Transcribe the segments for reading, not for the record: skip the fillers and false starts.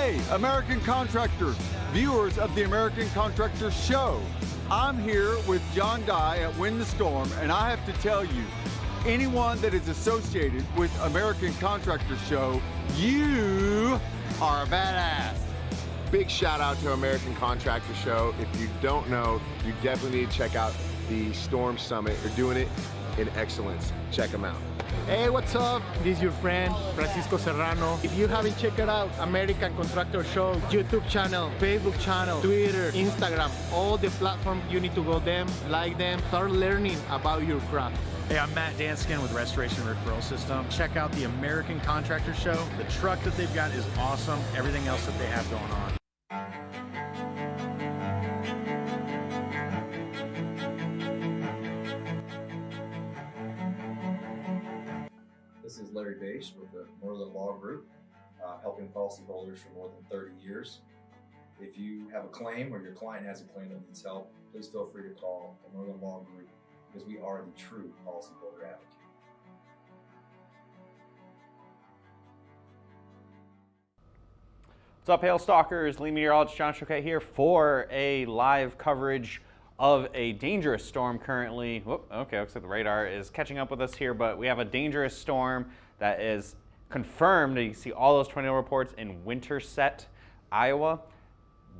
Hey, American contractors, viewers of the American Contractor Show. I'm here with John Dye at Win the Storm, and I have to tell you, anyone that is associated with American Contractor Show, you are a badass. Big shout out to American Contractor Show. If you don't know, you definitely need to check out the Storm Summit. They're doing it in excellence. Check them out. Hey, what's up? This is your friend, Francisco Serrano. If you haven't checked it out, American Contractor Show, YouTube channel, Facebook channel, Twitter, Instagram, all the platforms, you need to go them, like them, start learning about your craft. Hey, I'm Matt Danskin with Restoration Referral System. Check out the American Contractor Show. The truck that they've got is awesome. Everything else that they have going on. This is Larry Bache with the Merlin Law Group, helping policyholders for more than 30 years. If you have a claim or your client has a claim that needs help, please feel free to call the Merlin Law Group because we are the true policyholder advocate. What's up, Hail Stalkers? Lead meteorologist John Choquette here for a live coverage of a dangerous storm currently. Whoop, okay, looks like the radar is catching up with us here, but we have a dangerous storm that is confirmed. You can see all those tornado reports in Winterset, Iowa.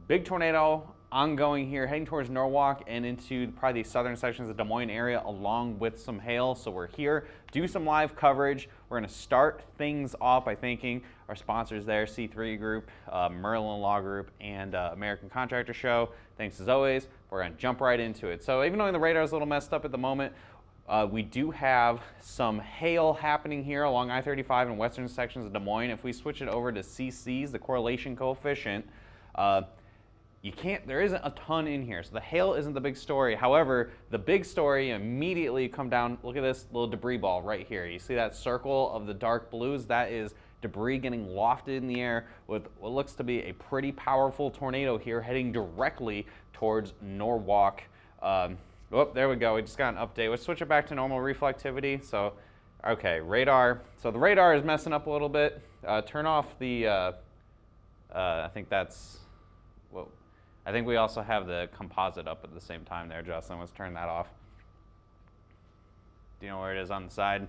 Big tornado ongoing here, heading towards Norwalk and into probably the southern sections of the Des Moines area, along with some hail. So we're here, do some live coverage. We're going to start things off by thanking our sponsors there, C3 Group, Merlin Law Group, and American Contractor Show. Thanks as always. We're going to jump right into it. So even though the radar is a little messed up at the moment, we do have some hail happening here along I-35 and western sections of Des Moines. If we switch it over to CCs, the correlation coefficient, there isn't a ton in here, so the hail isn't the big story. However, the big story immediately come down, look at this little debris ball right here. You see that circle of the dark blues? That is debris getting lofted in the air with what looks to be a pretty powerful tornado here heading directly towards Norwalk. Oh, there we go, we just got an update. Let's switch it back to normal reflectivity. So, okay, radar. So the radar is messing up a little bit. Turn off the, I think that's, whoa. I think we also have the composite up at the same time there, Justin. Let's turn that off. Do you know where it is on the side?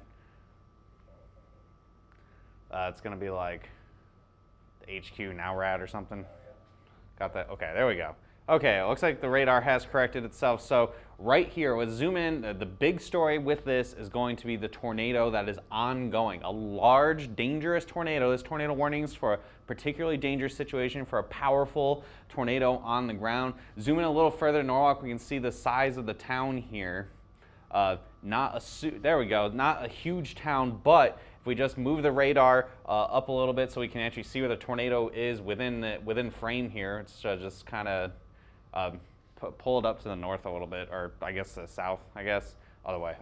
It's going to be like the HQ now rad or something. Got that? Okay, there we go. Okay, it looks like the radar has corrected itself. So right here, let's zoom in. The big story with this is going to be the tornado that is ongoing. A large, dangerous tornado. This tornado warning is for a particularly dangerous situation for a powerful tornado on the ground. Zoom in a little further to Norwalk, we can see the size of the town here. There we go, not a huge town, but if we just move the radar up a little bit so we can actually see where the tornado is within frame here, it's just kind of pull it up to the north a little bit, or I guess the south, other way.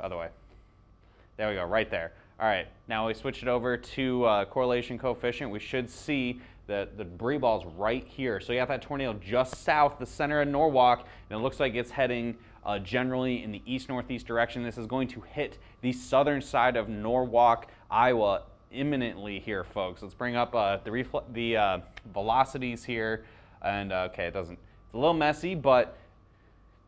There we go, right there. All right, now we switch it over to correlation coefficient. We should see the debris balls right here. So you have that tornado just south, the center of Norwalk, and it looks like it's heading generally in the east-northeast direction. This is going to hit the southern side of Norwalk, Iowa imminently here, folks. Let's bring up the velocities here, and okay, it's a little messy, but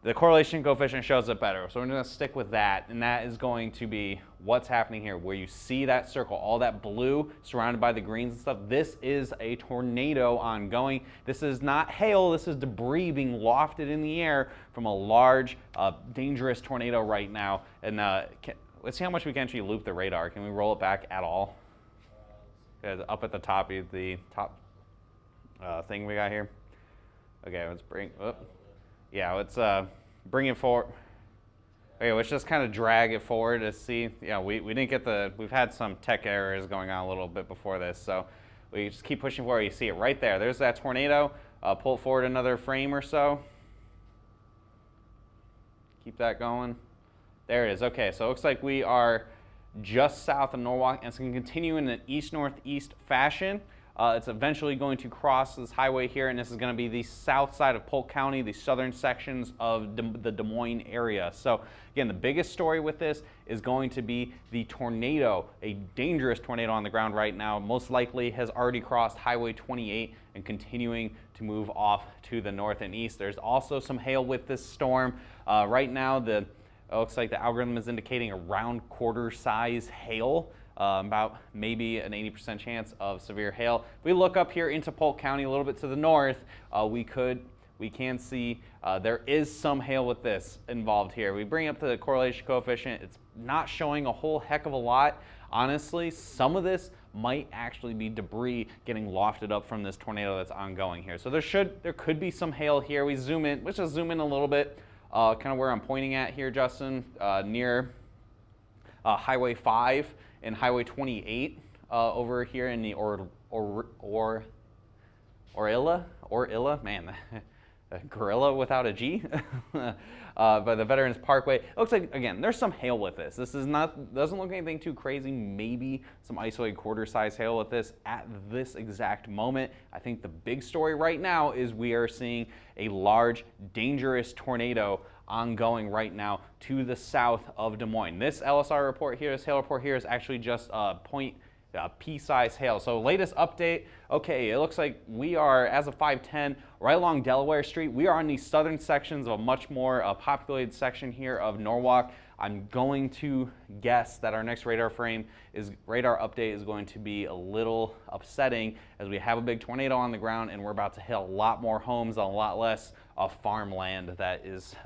the correlation coefficient shows it better. So we're going to stick with that, and that is going to be what's happening here, where you see that circle, all that blue surrounded by the greens and stuff. This is a tornado ongoing. This is not hail, this is debris being lofted in the air from a large, dangerous tornado right now. And let's see how much we can actually loop the radar. Can we roll it back at all? Up at the top, the top thing we got here. Okay, let's bring, let's bring it forward. Okay, let's just kind of drag it forward to see. Yeah, we didn't get we've had some tech errors going on a little bit before this, so we just keep pushing forward. You see it right there. There's that tornado. Pull it forward another frame or so. Keep that going. There it is. Okay, so it looks like we are just south of Norwalk, and it's going to continue in an east-northeast fashion. It's eventually going to cross this highway here, and this is going to be the south side of Polk County, the southern sections of the Des Moines area. So again, the biggest story with this is going to be the tornado, a dangerous tornado on the ground right now. Most likely has already crossed Highway 28 and continuing to move off to the north and east. There's also some hail with this storm. Right now, it looks like the algorithm is indicating around quarter size hail. About maybe an 80% chance of severe hail. If we look up here into Polk County a little bit to the north, we can see there is some hail with this involved here. We bring up the correlation coefficient. It's not showing a whole heck of a lot. Honestly, some of this might actually be debris getting lofted up from this tornado that's ongoing here. So there could be some hail here. We zoom in. Let's just zoom in a little bit, kind of where I'm pointing at here, Justin, near Highway 5 and Highway 28 over here in the Orilla, man, gorilla without a G, by the Veterans Parkway. It looks like, again, there's some hail with this. This doesn't look anything too crazy. Maybe some isolated quarter-size hail with this at this exact moment. I think the big story right now is we are seeing a large, dangerous tornado ongoing right now to the south of Des Moines. This LSR report here, this hail report here, is actually just pea-size hail. So latest update, okay, it looks like we are, as of 5:10, right along Delaware Street. We are on the southern sections of a much more populated section here of Norwalk. I'm going to guess that our next radar update is going to be a little upsetting, as we have a big tornado on the ground and we're about to hit a lot more homes on a lot less of farmland that is,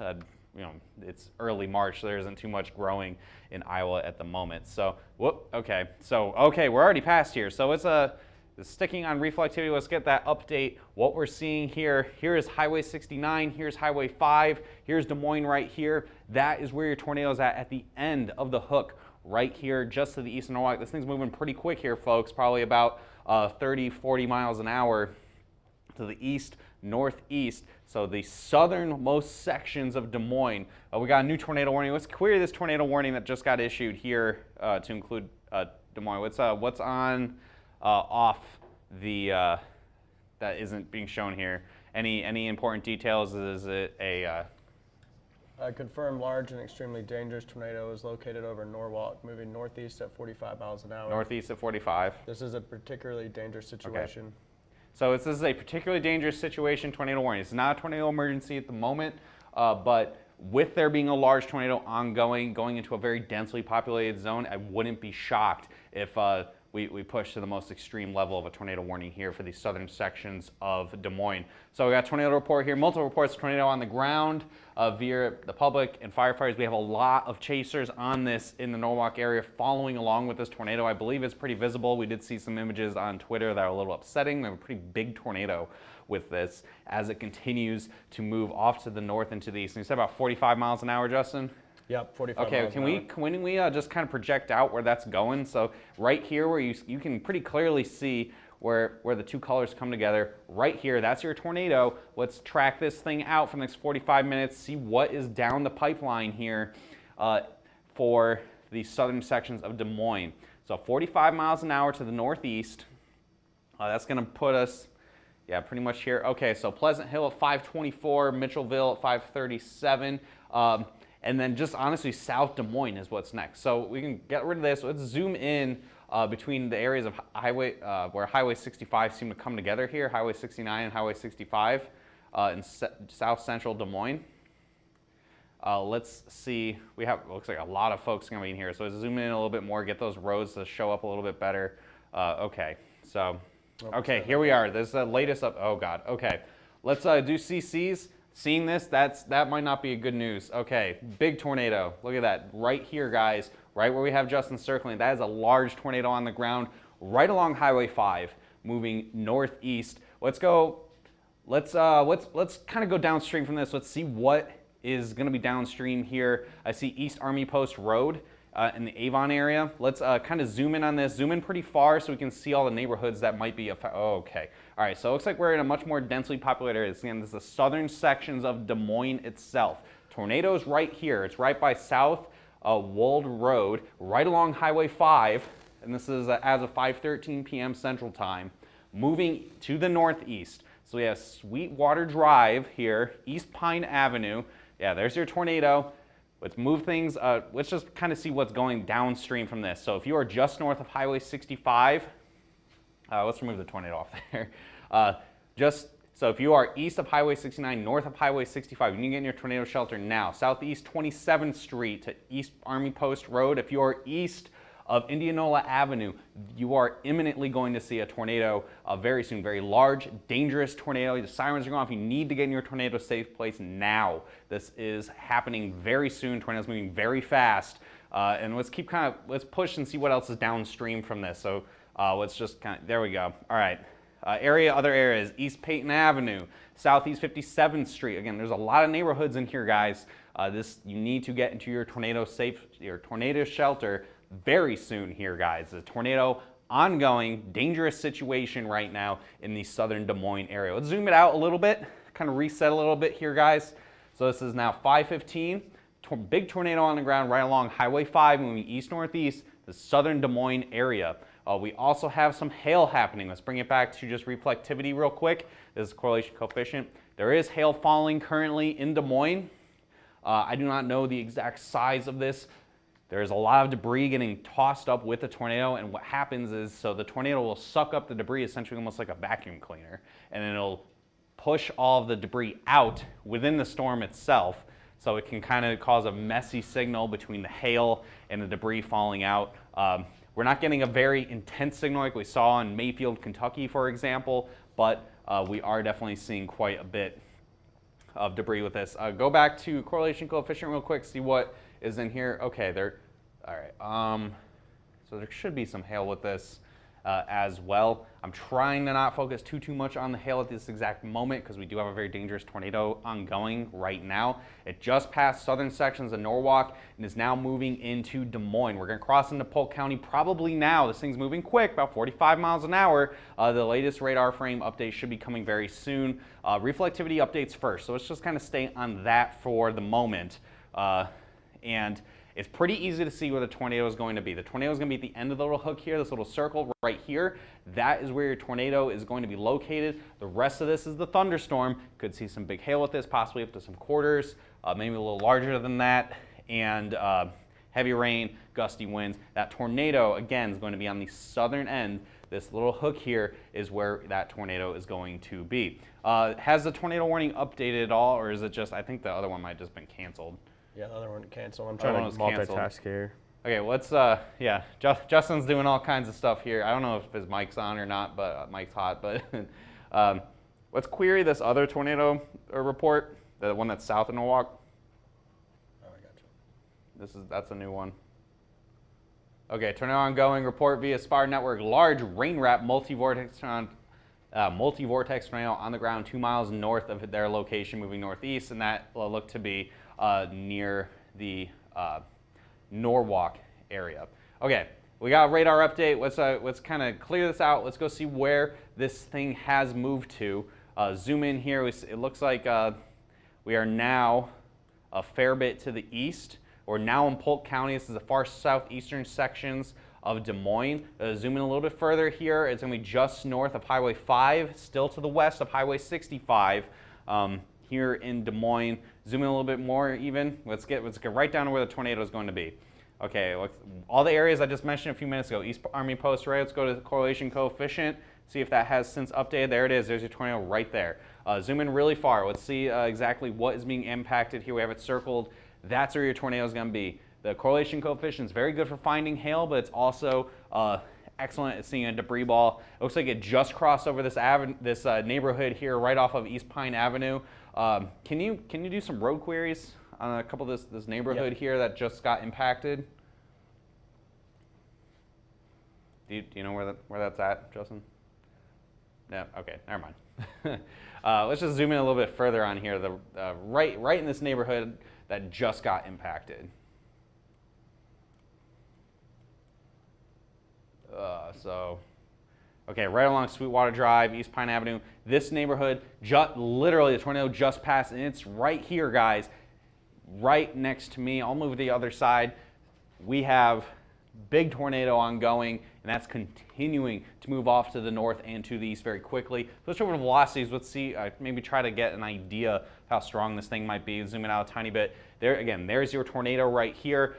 it's early March, so there isn't too much growing in Iowa at the moment. So, okay, we're already past here. So it's sticking on reflectivity. Let's get that update. What we're seeing here is Highway 69, here's Highway 5, here's Des Moines right here. That is where your tornado's at the end of the hook, right here, just to the east of Norwalk. This thing's moving pretty quick here, folks, probably about 30, 40 miles an hour to the east, northeast. So the southernmost sections of Des Moines. We got a new tornado warning. Let's query this tornado warning that just got issued here to include Des Moines. What's on off the that isn't being shown here? Any important details? Is it a confirmed large and extremely dangerous tornado is located over Norwalk, moving northeast at 45 miles an hour. Northeast at 45. This is a particularly dangerous situation. Okay. So this is a particularly dangerous situation, tornado warning. It's not a tornado emergency at the moment, but with there being a large tornado ongoing, going into a very densely populated zone, I wouldn't be shocked if we push to the most extreme level of a tornado warning here for the southern sections of Des Moines. So we got a tornado report here, multiple reports of tornado on the ground via the public and firefighters. We have a lot of chasers on this in the Norwalk area following along with this tornado. I believe it's pretty visible. We did see some images on Twitter that are a little upsetting. We have a pretty big tornado with this as it continues to move off to the north and to the east. And you said about 45 miles an hour, Justin? Yep, 45 okay, miles can an we hour. when we just kind of project out where that's going? So right here where you can pretty clearly see where the two colors come together, right here, that's your tornado. Let's track this thing out for the next 45 minutes, see what is down the pipeline here for the southern sections of Des Moines. So 45 miles an hour to the northeast. That's gonna put us, yeah, pretty much here. Okay, so Pleasant Hill at 524, Mitchellville at 537. And then just honestly, South Des Moines is what's next. So we can get rid of this. Let's zoom in between the areas of highway where Highway 65 seem to come together here, Highway 69 and Highway 65 in south central Des Moines. Let's see, looks like a lot of folks are gonna be in here. So let's zoom in a little bit more, get those roads to show up a little bit better. Okay, so, okay, here we are. This is the latest up, oh God, okay. Let's do CCs. Seeing this, that might not be a good news. Okay, big tornado. Look at that right here, guys. Right where we have Justin circling. That is a large tornado on the ground right along Highway 5, moving northeast. Let's kind of go downstream from this. Let's see what is going to be downstream here. I see East Army Post Road in the Avon area. Let's kind of zoom in on this. Zoom in pretty far so we can see all the neighborhoods that might be affected. Oh, okay. All right, so it looks like we're in a much more densely populated area. Again, this is the southern sections of Des Moines itself. Tornado's right here. It's right by South Wold Road, right along Highway 5, and this is as of 5:13 p.m. Central Time. moving to the northeast. So we have Sweetwater Drive here, East Pine Avenue. Yeah, there's your tornado. Let's move things, let's just kind of see what's going downstream from this. So if you are just north of Highway 65, let's remove the tornado off there. So if you are east of Highway 69, north of Highway 65, you can get in your tornado shelter now. Southeast 27th Street to East Army Post Road. If you are east of Indianola Avenue, you are imminently going to see a tornado very soon. Very large, dangerous tornado. The sirens are going off. You need to get in your tornado safe place now. This is happening very soon. Tornadoes moving very fast. And let's let's push and see what else is downstream from this. So let's just there we go. All right. Other areas, East Peyton Avenue, Southeast 57th Street. Again, there's a lot of neighborhoods in here, guys. You need to get into your tornado shelter very soon here, guys. The tornado ongoing, dangerous situation right now in the southern Des Moines area. Let's zoom it out a little bit, kind of reset a little bit here, guys. So this is now 5:15. Big tornado on the ground right along Highway 5 moving east-northeast, the southern Des Moines area. We also have some hail happening. Let's bring it back to just reflectivity real quick. This is correlation coefficient. There is hail falling currently in Des Moines. I do not know the exact size of this. There's a lot of debris getting tossed up with the tornado, and what happens is, so the tornado will suck up the debris essentially almost like a vacuum cleaner, and then it'll push all of the debris out within the storm itself, so it can kind of cause a messy signal between the hail and the debris falling out. We're not getting a very intense signal like we saw in Mayfield, Kentucky, for example, but we are definitely seeing quite a bit of debris with this. Go back to correlation coefficient real quick, see what is in here. Okay, all right. So there should be some hail with this as well. I'm trying to not focus too much on the hail at this exact moment because we do have a very dangerous tornado ongoing right now. It just passed southern sections of Norwalk and is now moving into Des Moines. We're going to cross into Polk County probably now. This thing's moving quick, about 45 miles an hour. The latest radar frame update should be coming very soon. Reflectivity updates first, so let's just kind of stay on that for the moment. And it's pretty easy to see where the tornado is going to be. The tornado is going to be at the end of the little hook here, this little circle right here. That is where your tornado is going to be located. The rest of this is the thunderstorm. Could see some big hail with this, possibly up to some quarters, maybe a little larger than that, and heavy rain, gusty winds. That tornado, again, is going to be on the southern end. This little hook here is where that tornado is going to be. Has the tornado warning updated at all, or is it just, I think the other one might have just been canceled. Yeah, the other one canceled. I'm trying to multitask here. Okay, let's, yeah, Justin's doing all kinds of stuff here. I don't know if his mic's on or not, but mic's hot, but let's query this other tornado report, the one that's south of Norwalk. Oh, I got you. That's a new one. Okay, tornado ongoing, report via SPAR network, large rain wrap multi-vortex tornado on the ground 2 miles north of their location, moving northeast, and that will look to be near the Norwalk area. Okay, we got a radar update. Let's kind of clear this out. Let's go see where this thing has moved to. Zoom in here. It looks like we are now a fair bit to the east. We're now in Polk County. This is the far southeastern sections of Des Moines. Zoom in a little bit further here. It's going to be just north of Highway 5, still to the west of Highway 65. Here in Des Moines. Zoom in a little bit more even. Let's get right down to where the tornado is going to be. Okay, all the areas I just mentioned a few minutes ago. East Army Post Road, let's go to the correlation coefficient, see if that has since updated. There it is, there's your tornado right there. Zoom in really far. Let's see exactly what is being impacted here. We have it circled. That's where your tornado is going to be. The correlation coefficient is very good for finding hail, but it's also excellent at seeing a debris ball. It looks like it just crossed over this neighborhood here right off of East Pine Avenue. Can you do some road queries on a couple of this neighborhood here that just got impacted? Do you know where that's at, Justin? No. Okay, never mind. Let's just zoom in a little bit further on here. Right in this neighborhood that just got impacted. Okay, right along Sweetwater Drive, East Pine Avenue. This neighborhood, literally the tornado just passed, and it's right here, guys, right next to me. I'll move to the other side. We have big tornado ongoing, and that's continuing to move off to the north and to the east very quickly. Let's go over to velocities. Let's see, maybe try to get an idea of how strong this thing might be. Zoom it out a tiny bit. There again, there's your tornado right here,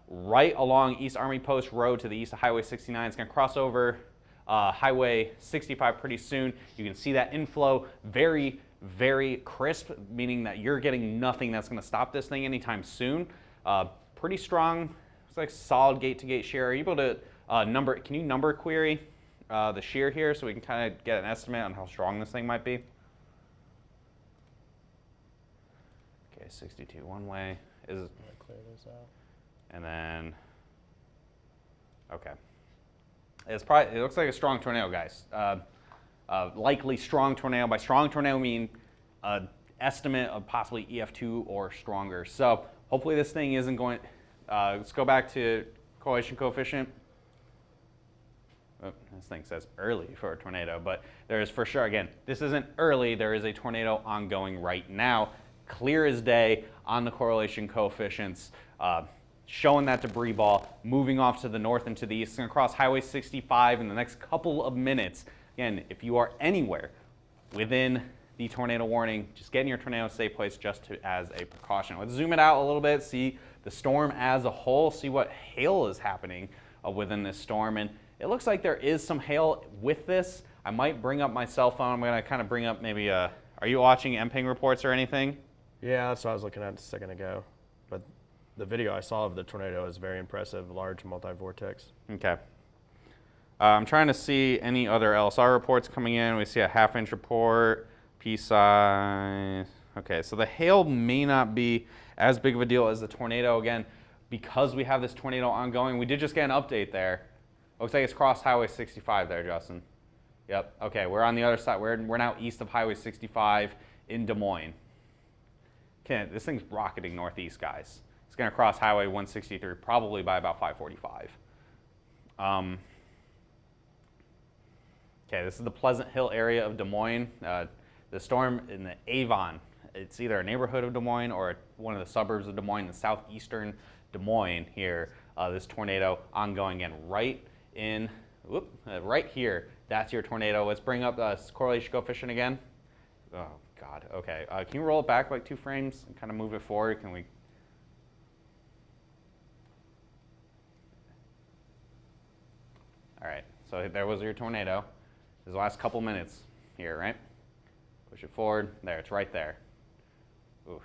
right along East Army Post Road to the east of Highway 69. It's going to cross over Highway 65 pretty soon. You can see that inflow very, very crisp, meaning that you're getting nothing that's going to stop this thing anytime soon. Pretty strong. It's like solid gate-to-gate shear. Are you able to number? Can you number query the shear here so we can kind of get an estimate on how strong this thing might be? Okay, 62 one way is. Clear this out. And then, okay. It's probably. It looks like a strong tornado, guys. Likely strong tornado. By strong tornado, I mean estimate of possibly EF2 or stronger. So hopefully this thing isn't going. Let's go back to correlation coefficient. Oh, this thing says early for a tornado, but there is for sure, again, this isn't early. There is a tornado ongoing right now, clear as day on the correlation coefficients, showing that debris ball moving off to the north and to the east. It's going to cross Highway 65 in the next couple of minutes. Again, if you are anywhere within the tornado warning, just get in your tornado safe place just as a precaution. Let's zoom it out a little bit, see the storm as a whole, see what hail is happening within this storm. And it looks like there is some hail with this. I might bring up my cell phone. I'm going to kind of bring up maybe are you watching MPing reports or anything? Yeah, that's what I was looking at a second ago. But the video I saw of the tornado is very impressive, large multi-vortex. Okay. I'm trying to see any other LSR reports coming in. We see a half-inch report, pea size. Okay, so the hail may not be as big of a deal as the tornado. Again, because we have this tornado ongoing, we did just get an update there. Looks like it's crossed Highway 65 there, Justin. Yep, okay, we're on the other side. We're now east of Highway 65 in Des Moines. Okay, this thing's rocketing northeast, guys. It's going to cross Highway 163 probably by about 5:45. Okay, this is the Pleasant Hill area of Des Moines. The storm in the Avon, it's either a neighborhood of Des Moines or one of the suburbs of Des Moines, in southeastern Des Moines here. This tornado ongoing again right in, right here. That's your tornado. Let's bring up the correlation coefficient again. Oh, God, okay. Can you roll it back like 2 frames and kind of move it forward? Can we? All right, so there was your tornado. This is the last couple minutes here, right? Push it forward. There, it's right there. Oof,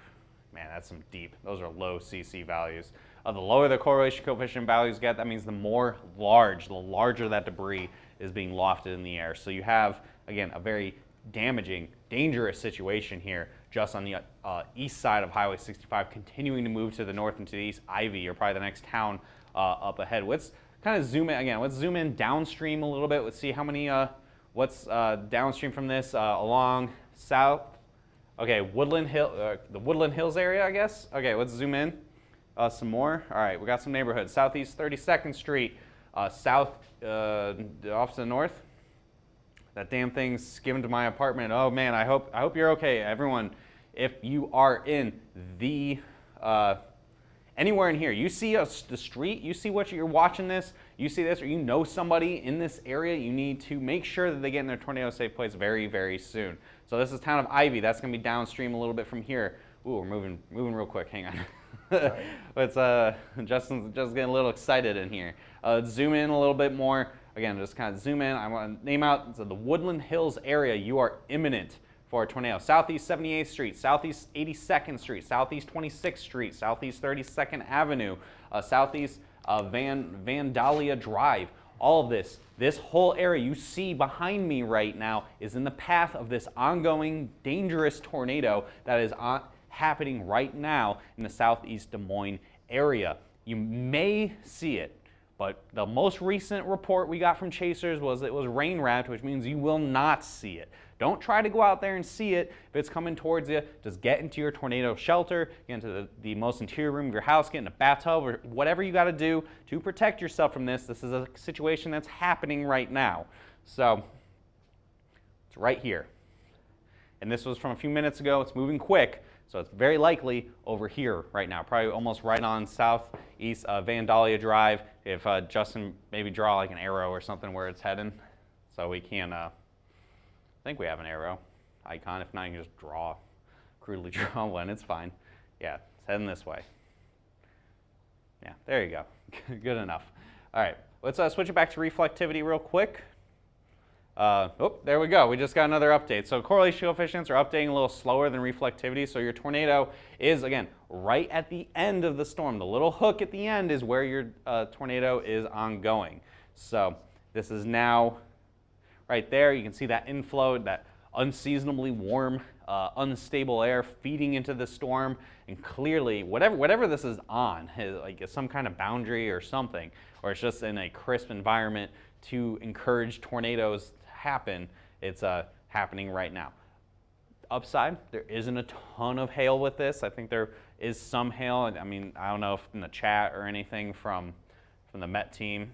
man, that's some deep. Those are low CC values. The lower the correlation coefficient values get, that means the larger that debris is being lofted in the air. So you have, again, a very damaging, dangerous situation here just on the east side of Highway 65, continuing to move to the north and to the east. Ivy, or probably the next town up ahead. Let's kind of zoom in again. Let's zoom in downstream a little bit. Let's see how many, what's downstream from this along south. Okay, Woodland Hill, the Woodland Hills area, I guess. Okay, let's zoom in some more. All right, we got some neighborhoods. Southeast 32nd Street, south off to the north. That damn thing's skimmed my apartment. Oh man, I hope you're okay, everyone. If you are in the anywhere in here, you see the street, you see what you're watching this, you see this, or you know somebody in this area, you need to make sure that they get in their tornado safe place very, very soon. So this is town of Ivy. That's going to be downstream a little bit from here. Ooh, we're moving real quick. Hang on. It's Justin's just getting a little excited in here. Zoom in a little bit more. Again, just kind of zoom in. I want to name out the Woodland Hills area. You are imminent for a tornado. Southeast 78th Street, Southeast 82nd Street, Southeast 26th Street, Southeast 32nd Avenue, Southeast Vandalia Drive. All of this whole area you see behind me right now is in the path of this ongoing dangerous tornado that is happening right now in the southeast Des Moines area. You may see it, but the most recent report we got from Chasers was it was rain wrapped, which means you will not see it. Don't try to go out there and see it. If it's coming towards you, just get into your tornado shelter, get into the most interior room of your house, get in a bathtub, or whatever you got to do to protect yourself from this. This is a situation that's happening right now. So it's right here. And this was from a few minutes ago. It's moving quick. So it's very likely over here right now, probably almost right on southeast Vandalia Drive. If Justin maybe draw like an arrow or something where it's heading, so we can, I think we have an arrow icon. If not, you can just crudely draw one, it's fine. Yeah, it's heading this way. Yeah, there you go, good enough. All right, let's switch it back to reflectivity real quick. Oh, there we go. We just got another update. So correlation coefficients are updating a little slower than reflectivity. So your tornado is, again, right at the end of the storm. The little hook at the end is where your tornado is ongoing. So this is now right there. You can see that inflow, that unseasonably warm, unstable air feeding into the storm. And clearly, whatever this is on, like some kind of boundary or something, or it's just in a crisp environment to encourage tornadoes to happen, it's happening right now. Upside, there isn't a ton of hail with this. I think there is some hail. I mean, I don't know if in the chat or anything from the Met team.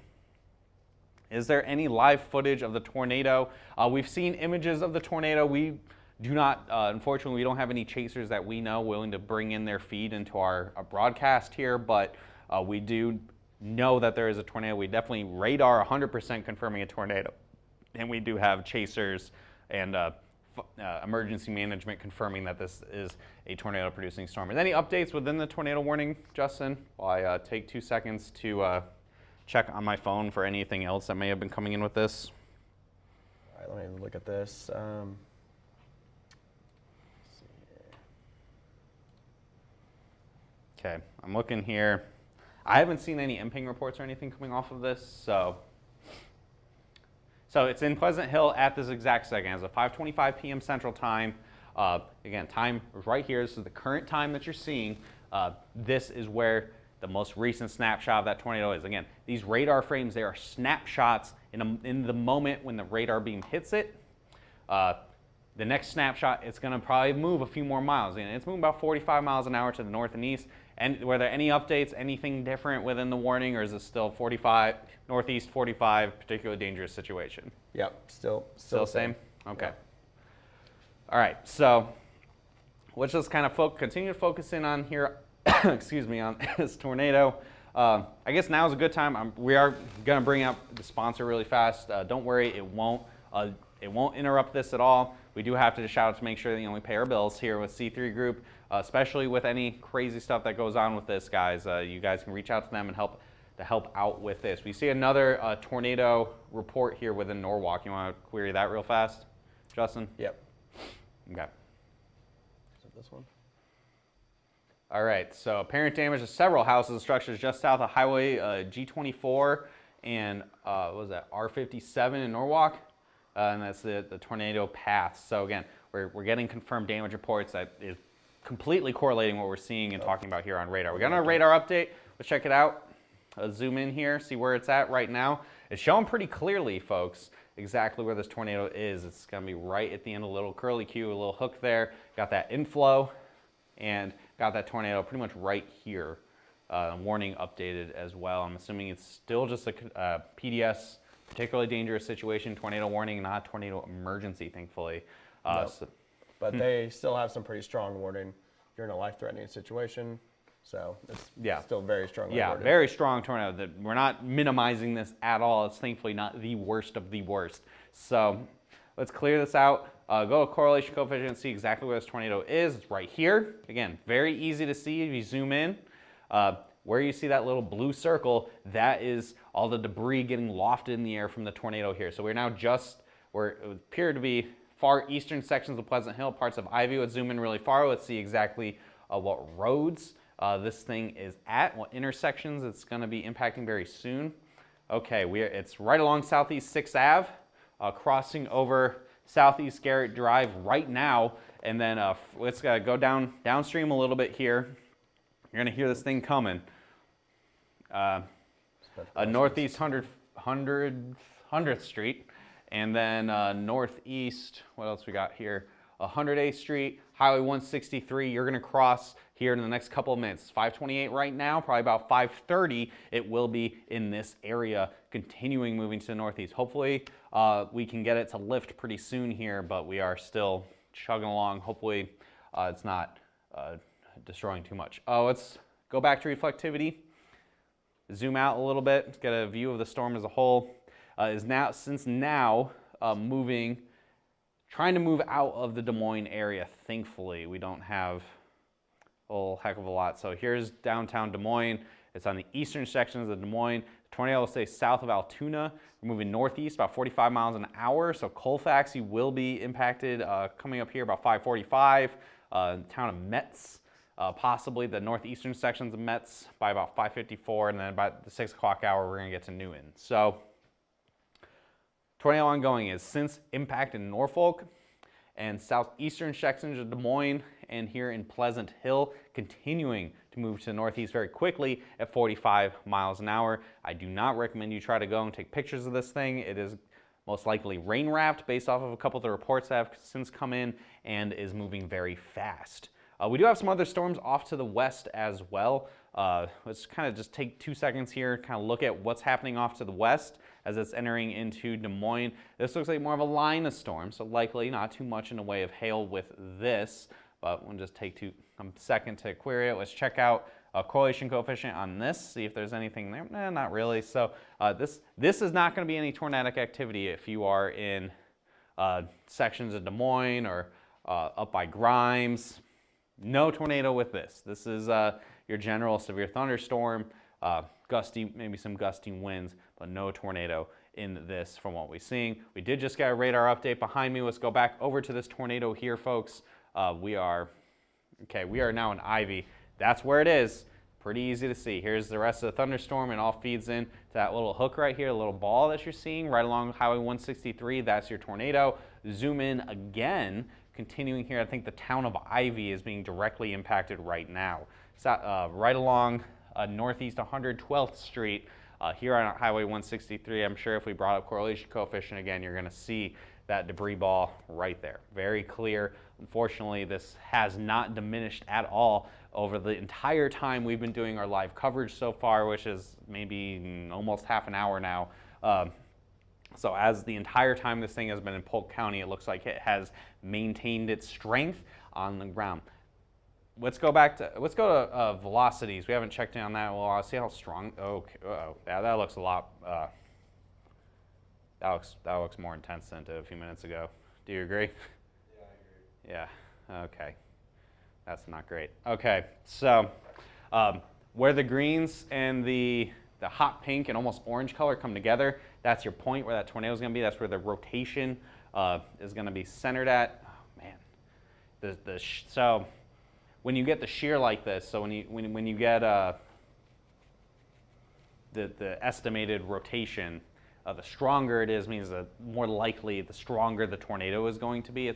Is there any live footage of the tornado? We've seen images of the tornado. We do not, unfortunately, we don't have any chasers that we know willing to bring in their feed into our broadcast here, but we do know that there is a tornado. We definitely radar 100% confirming a tornado. And we do have chasers and emergency management confirming that this is a tornado producing storm. Is there any updates within the tornado warning, Justin? While I take 2 seconds to check on my phone for anything else that may have been coming in with this. All right, let me look at this. Let's see here. Okay, I'm looking here. I haven't seen any imping reports or anything coming off of this, so it's in Pleasant Hill at this exact second. As of 5:25 p.m. Central Time. Again, time is right here. This is the current time that you're seeing. This is where the most recent snapshot of that tornado is. Again, these radar frames, they are snapshots in the moment when the radar beam hits it. The next snapshot, it's going to probably move a few more miles. And it's moving about 45 miles an hour to the north and east. And were there any updates, anything different within the warning, or is it still 45, northeast 45, particularly dangerous situation? Yep, still same? Okay. Yep. All right, so let's just kind of continue to focus in on here, excuse me, on this tornado. I guess now is a good time. We are going to bring up the sponsor really fast. Don't worry, it won't interrupt this at all. We do have to shout out to make sure that we pay our bills here with C3 Group, especially with any crazy stuff that goes on with this, guys. You guys can reach out to them and help out with this. We see another tornado report here within Norwalk. You want to query that real fast, Justin? Yep. Okay. Is it this one? All right, so apparent damage to several houses and structures just south of Highway G24 and what was that, R57 in Norwalk? And that's the tornado path. So again, we're getting confirmed damage reports that is completely correlating what we're seeing and talking about here on radar. We got a radar update. Let's check it out. Zoom in here, see where it's at right now. It's showing pretty clearly, folks, exactly where this tornado is. It's going to be right at the end of a little curly Q, a little hook there. Got that inflow and got that tornado pretty much right here. Warning updated as well. I'm assuming it's still just a PDS, particularly dangerous situation, tornado warning, not tornado emergency, thankfully. No. But they still have some pretty strong warning. You're in a life-threatening situation, so it's still very strongly worded. Very strong tornado. We're not minimizing this at all. It's thankfully not the worst of the worst. So let's clear this out. Go to correlation coefficient and see exactly where this tornado is. It's right here. Again, very easy to see if you zoom in. Where you see that little blue circle, that is all the debris getting lofted in the air from the tornado here. So we're now where it would appear to be far eastern sections of Pleasant Hill, parts of Ivy. Let's zoom in really far. Let's see exactly what roads this thing is at, what intersections it's going to be impacting very soon. Okay, it's right along Southeast 6th Ave, crossing over Southeast Garrett Drive right now. And then let's go downstream a little bit here. You're going to hear this thing coming. Northeast 100th Street. And then northeast, what else we got here? 108th Street, Highway 163. You're going to cross here in the next couple of minutes. 5:28 right now, probably about 5:30. It will be in this area, continuing moving to the northeast. Hopefully, we can get it to lift pretty soon here, but we are still chugging along. Hopefully, it's not destroying too much. Let's go back to reflectivity. Zoom out a little bit, get a view of the storm as a whole. Is now moving, trying to move out of the Des Moines area. Thankfully, we don't have a whole heck of a lot. So here's downtown Des Moines. It's on the eastern sections of Des Moines. The tornado will stay south of Altoona. We're moving northeast about 45 miles an hour. So Colfax, you will be impacted coming up here about 5:45. The town of Metz, possibly the northeastern sections of Metz by about 5:54, and then about the 6 o'clock hour, we're gonna get to Newton. So tornado ongoing is since impact in Norfolk and southeastern sections of Des Moines and here in Pleasant Hill, continuing to move to the northeast very quickly at 45 miles an hour. I do not recommend you try to go and take pictures of this thing. It is most likely rain wrapped based off of a couple of the reports that have since come in and is moving very fast. We do have some other storms off to the west as well. Let's kind of just take 2 seconds here, kind of look at what's happening off to the west as it's entering into Des Moines. This looks like more of a line of storms, so likely not too much in the way of hail with this, but we'll just take a second to query it. Let's check out a correlation coefficient on this, see if there's anything there. Not really. So this is not going to be any tornadic activity if you are in sections of Des Moines or up by Grimes. No tornado with this. This is your general severe thunderstorm, gusty, maybe some gusty winds, but no tornado in this from what we're seeing. We did just get a radar update behind me. Let's go back over to this tornado here, folks. We are now in Ivy. That's where it is. Pretty easy to see. Here's the rest of the thunderstorm, and all feeds in to that little hook right here, a little ball that you're seeing right along Highway 163. That's your tornado. Zoom in again. Continuing here, I think the town of Ivy is being directly impacted right now. So, right along northeast 112th Street here on Highway 163. I'm sure if we brought up correlation coefficient again, you're going to see that debris ball right there. Very clear. Unfortunately, this has not diminished at all over the entire time we've been doing our live coverage so far, which is maybe almost half an hour now. So as the entire time this thing has been in Polk County, it looks like it has maintained its strength on the ground. Let's go to velocities. We haven't checked in on that. Well, I'll see how strong. Okay, yeah, that looks a lot. That looks more intense than it did a few minutes ago. Do you agree? Yeah, I agree. Yeah. Okay. That's not great. Okay. So where the greens and the hot pink and almost orange color come together, that's your point where that tornado is going to be. That's where the rotation is going to be centered at. Oh man. So when you get the shear like this, so when you get the estimated rotation, the stronger it is means the more likely, the stronger the tornado is going to be.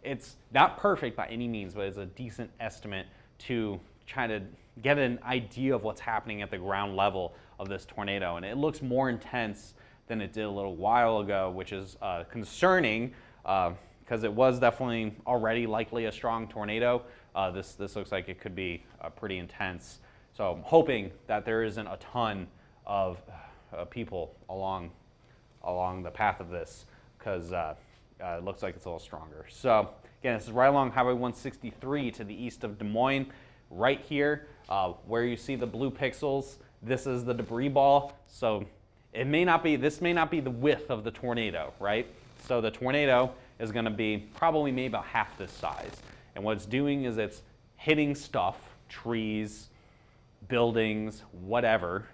It's not perfect by any means, but it's a decent estimate to try to get an idea of what's happening at the ground level of this tornado. And it looks more intense than it did a little while ago, which is concerning because it was definitely already likely a strong tornado. This looks like it could be pretty intense. So I'm hoping that there isn't a ton of people along the path of this, because it looks like it's a little stronger. So again, this is right along Highway 163 to the east of Des Moines. Right here, where you see the blue pixels, this is the debris ball. So this may not be the width of the tornado, right? So the tornado is going to be probably maybe about half this size. And what it's doing is it's hitting stuff, trees, buildings, whatever,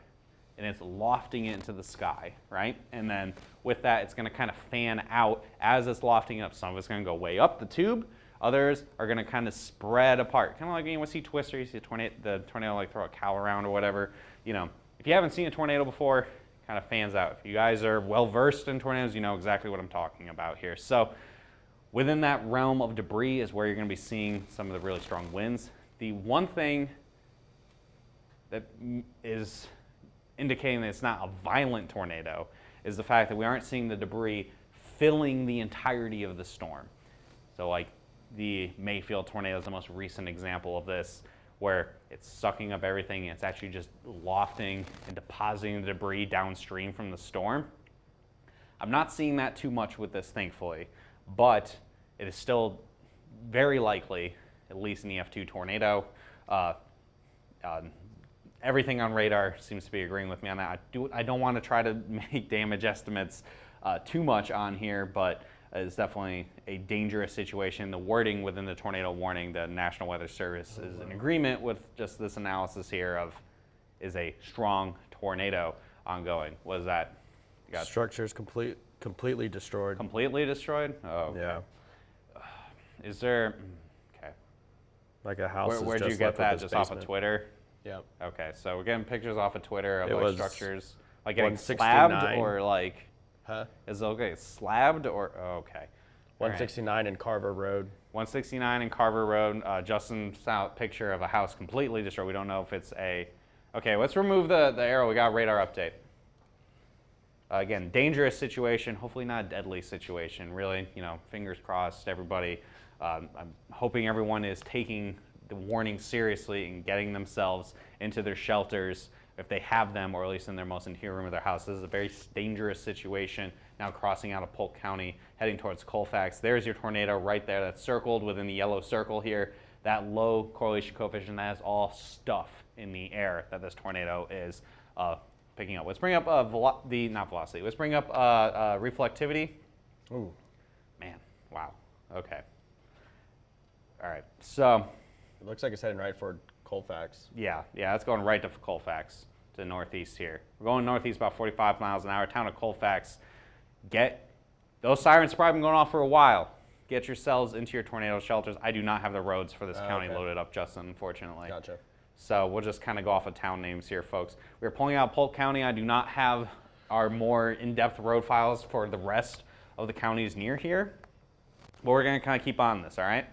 and it's lofting it into the sky, right? And then with that, it's going to kind of fan out as it's lofting up. Some of it's going to go way up the tube. Others are going to kind of spread apart. Kind of like when you see Twister, you see the tornado like throw a cow around or whatever. You know, if you haven't seen a tornado before, it kind of fans out. If you guys are well-versed in tornadoes, you know exactly what I'm talking about here. So within that realm of debris is where you're going to be seeing some of the really strong winds. The one thing that is indicating that it's not a violent tornado is the fact that we aren't seeing the debris filling the entirety of the storm. So like the Mayfield tornado is the most recent example of this, where it's sucking up everything and it's actually just lofting and depositing the debris downstream from the storm. I'm not seeing that too much with this, thankfully, but it is still very likely at least an EF2 tornado. Everything on radar seems to be agreeing with me on that. I don't want to try to make damage estimates too much on here, but it's definitely a dangerous situation. The wording within the tornado warning, the National Weather Service is in agreement with just this analysis here of is a strong tornado ongoing. What is that? Structures completely destroyed. Completely destroyed? Oh, okay. Yeah. Is there, okay. Like a house. Where'd you get that? Just off of Twitter? Yep. Okay, so we're getting pictures off of Twitter of It like was structures, like getting 169. slabbed or like, Huh? is it okay, slabbed or, oh, okay. 169 in Carver Road. 169 in Carver Road. Justin sent a picture of a house completely destroyed. We don't know if it's a, okay, let's remove the arrow. We got radar update. Again, dangerous situation, hopefully not a deadly situation. Really, you know, fingers crossed, everybody. I'm hoping everyone is taking the warning seriously and getting themselves into their shelters if they have them, or at least in their most interior room of their house. This is a very dangerous situation. Now crossing out of Polk County, heading towards Colfax. There's your tornado right there that's circled within the yellow circle here. That low correlation coefficient, that is all stuff in the air that this tornado is picking up. Let's bring up not velocity. Let's bring up reflectivity. Ooh. Man, wow. Okay. All right. So It looks like it's heading right for Colfax. yeah, it's going right to Colfax, to the northeast here. We're going northeast about 45 miles an hour. Town of Colfax. Those sirens have probably been going off for a while. Get yourselves into your tornado shelters. I do not have the roads for this county loaded up, Justin, unfortunately. Gotcha. So we'll just kind of go off of town names here, folks. We're pulling out Polk County. I do not have our more in-depth road files for the rest of the counties near here, but we're going to kind of keep on this, all right?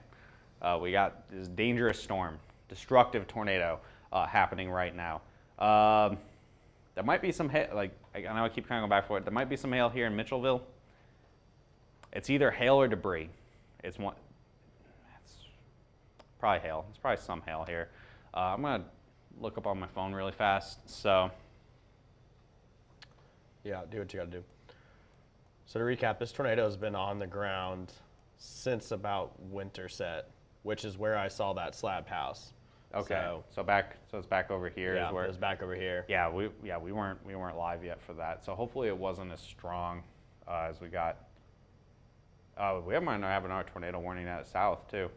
We got this dangerous storm, destructive tornado happening right now. There might be some hail, like, I know I keep kind of going back for it. There might be some hail here in Mitchellville. It's either hail or debris. It's probably hail. It's probably some hail here. I'm going to look up on my phone really fast. So, yeah, do what you got to do. So to recap, this tornado has been on the ground since about winter set, which is where I saw that slab house. okay. So it's back over here. Yeah, is where it was back over here. Yeah, we weren't live yet for that. So hopefully it wasn't as strong as we got. We might have another tornado warning out south too.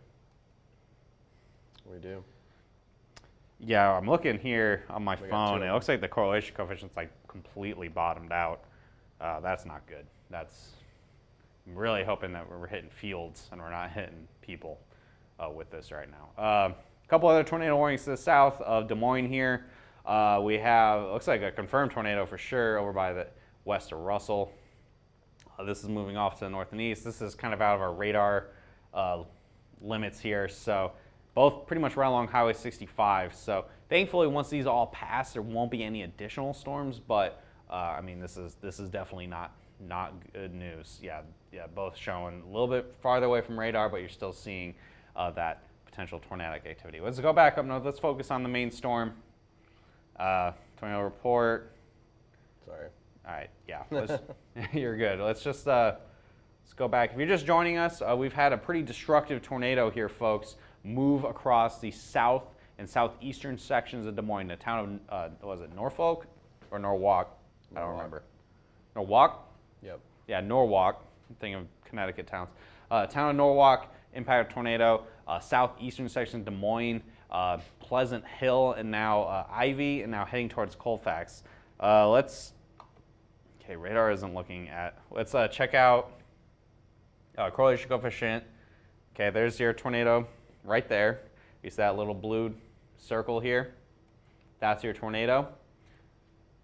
We do. Yeah, I'm looking here on my We got phone. two. It looks like the correlation coefficient's like completely bottomed out. That's not good. I'm really hoping that we're hitting fields and we're not hitting people with this right now. A couple other tornado warnings to the south of Des Moines here. We have, it looks like a confirmed tornado for sure over by the west of Russell. This is moving off to the north and east. This is kind of out of our radar limits here. So both pretty much right along Highway 65. So thankfully, once these all pass, there won't be any additional storms. But I mean, this is definitely not good news. Yeah, both showing a little bit farther away from radar, but you're still seeing that potential tornadic activity. Let's go back up now. Let's focus on the main storm. Tornado report. Sorry. All right, yeah, you're good. Let's just let's go back. If you're just joining us, we've had a pretty destructive tornado here, folks, move across the south and southeastern sections of Des Moines. The town of, was it Norfolk or Norwalk? I don't remember. Norwalk? Yep. Yeah, Norwalk. I'm thinking of Connecticut towns. Town of Norwalk, impacted tornado. Southeastern section of Des Moines, Pleasant Hill, and now Ivy, and now heading towards Colfax. Okay, radar isn't looking at. Let's check out correlation coefficient. Okay, there's your tornado right there. You see that little blue circle here? That's your tornado.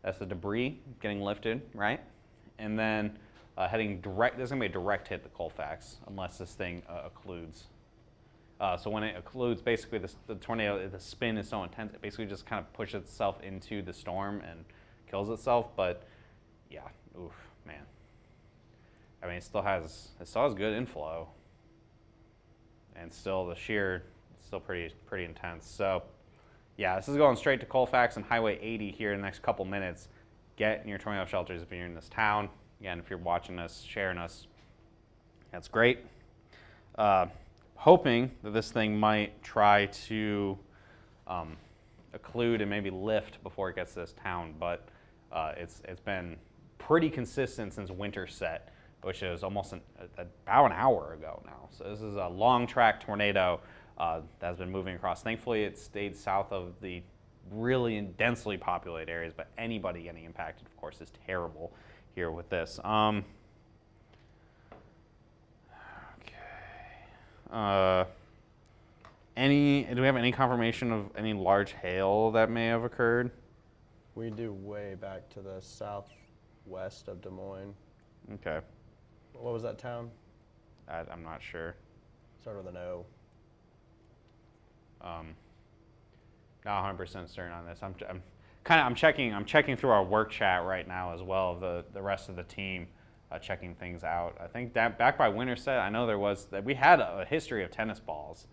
That's the debris getting lifted, right? And then heading direct, there's gonna be a direct hit to Colfax unless this thing occludes. So when it occludes, basically the tornado, the spin is so intense, it basically just kind of pushes itself into the storm and kills itself. But yeah, oof, man. I mean, it still has good inflow, and still the shear is still pretty intense. So yeah, this is going straight to Colfax and Highway 80 here in the next couple minutes. Get in your tornado shelters if you're in this town. Again, if you're watching us, sharing us, that's great. hoping that this thing might try to occlude and maybe lift before it gets to this town, but it's been pretty consistent since winter set, which is almost about an hour ago now. So this is a long track tornado that's been moving across. Thankfully, it stayed south of the really densely populated areas, but anybody getting impacted, of course, is terrible here with this. Do we have any confirmation of any large hail that may have occurred? We do way back to the southwest of Des Moines. Okay. What was that town? I'm not sure. Started with an O. Not 100% certain on this. I'm checking through our work chat right now as well of the rest of the team, checking things out. I think that back by Winterset, I know we had a history of tennis balls,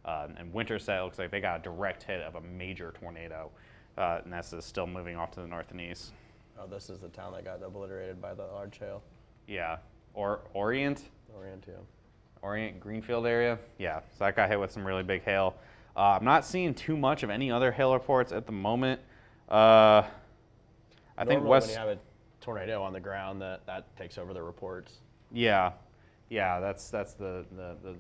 and Winterset looks like they got a direct hit of a major tornado, and that's still moving off to the north and east. Oh, this is the town that got obliterated by the large hail. Yeah, or Orient. Orient, yeah. Orient, Greenfield area. Yeah, so that got hit with some really big hail. I'm not seeing too much of any other hail reports at the moment. I think Normally west. when you have a tornado on the ground, that takes over the reports. Yeah, that's the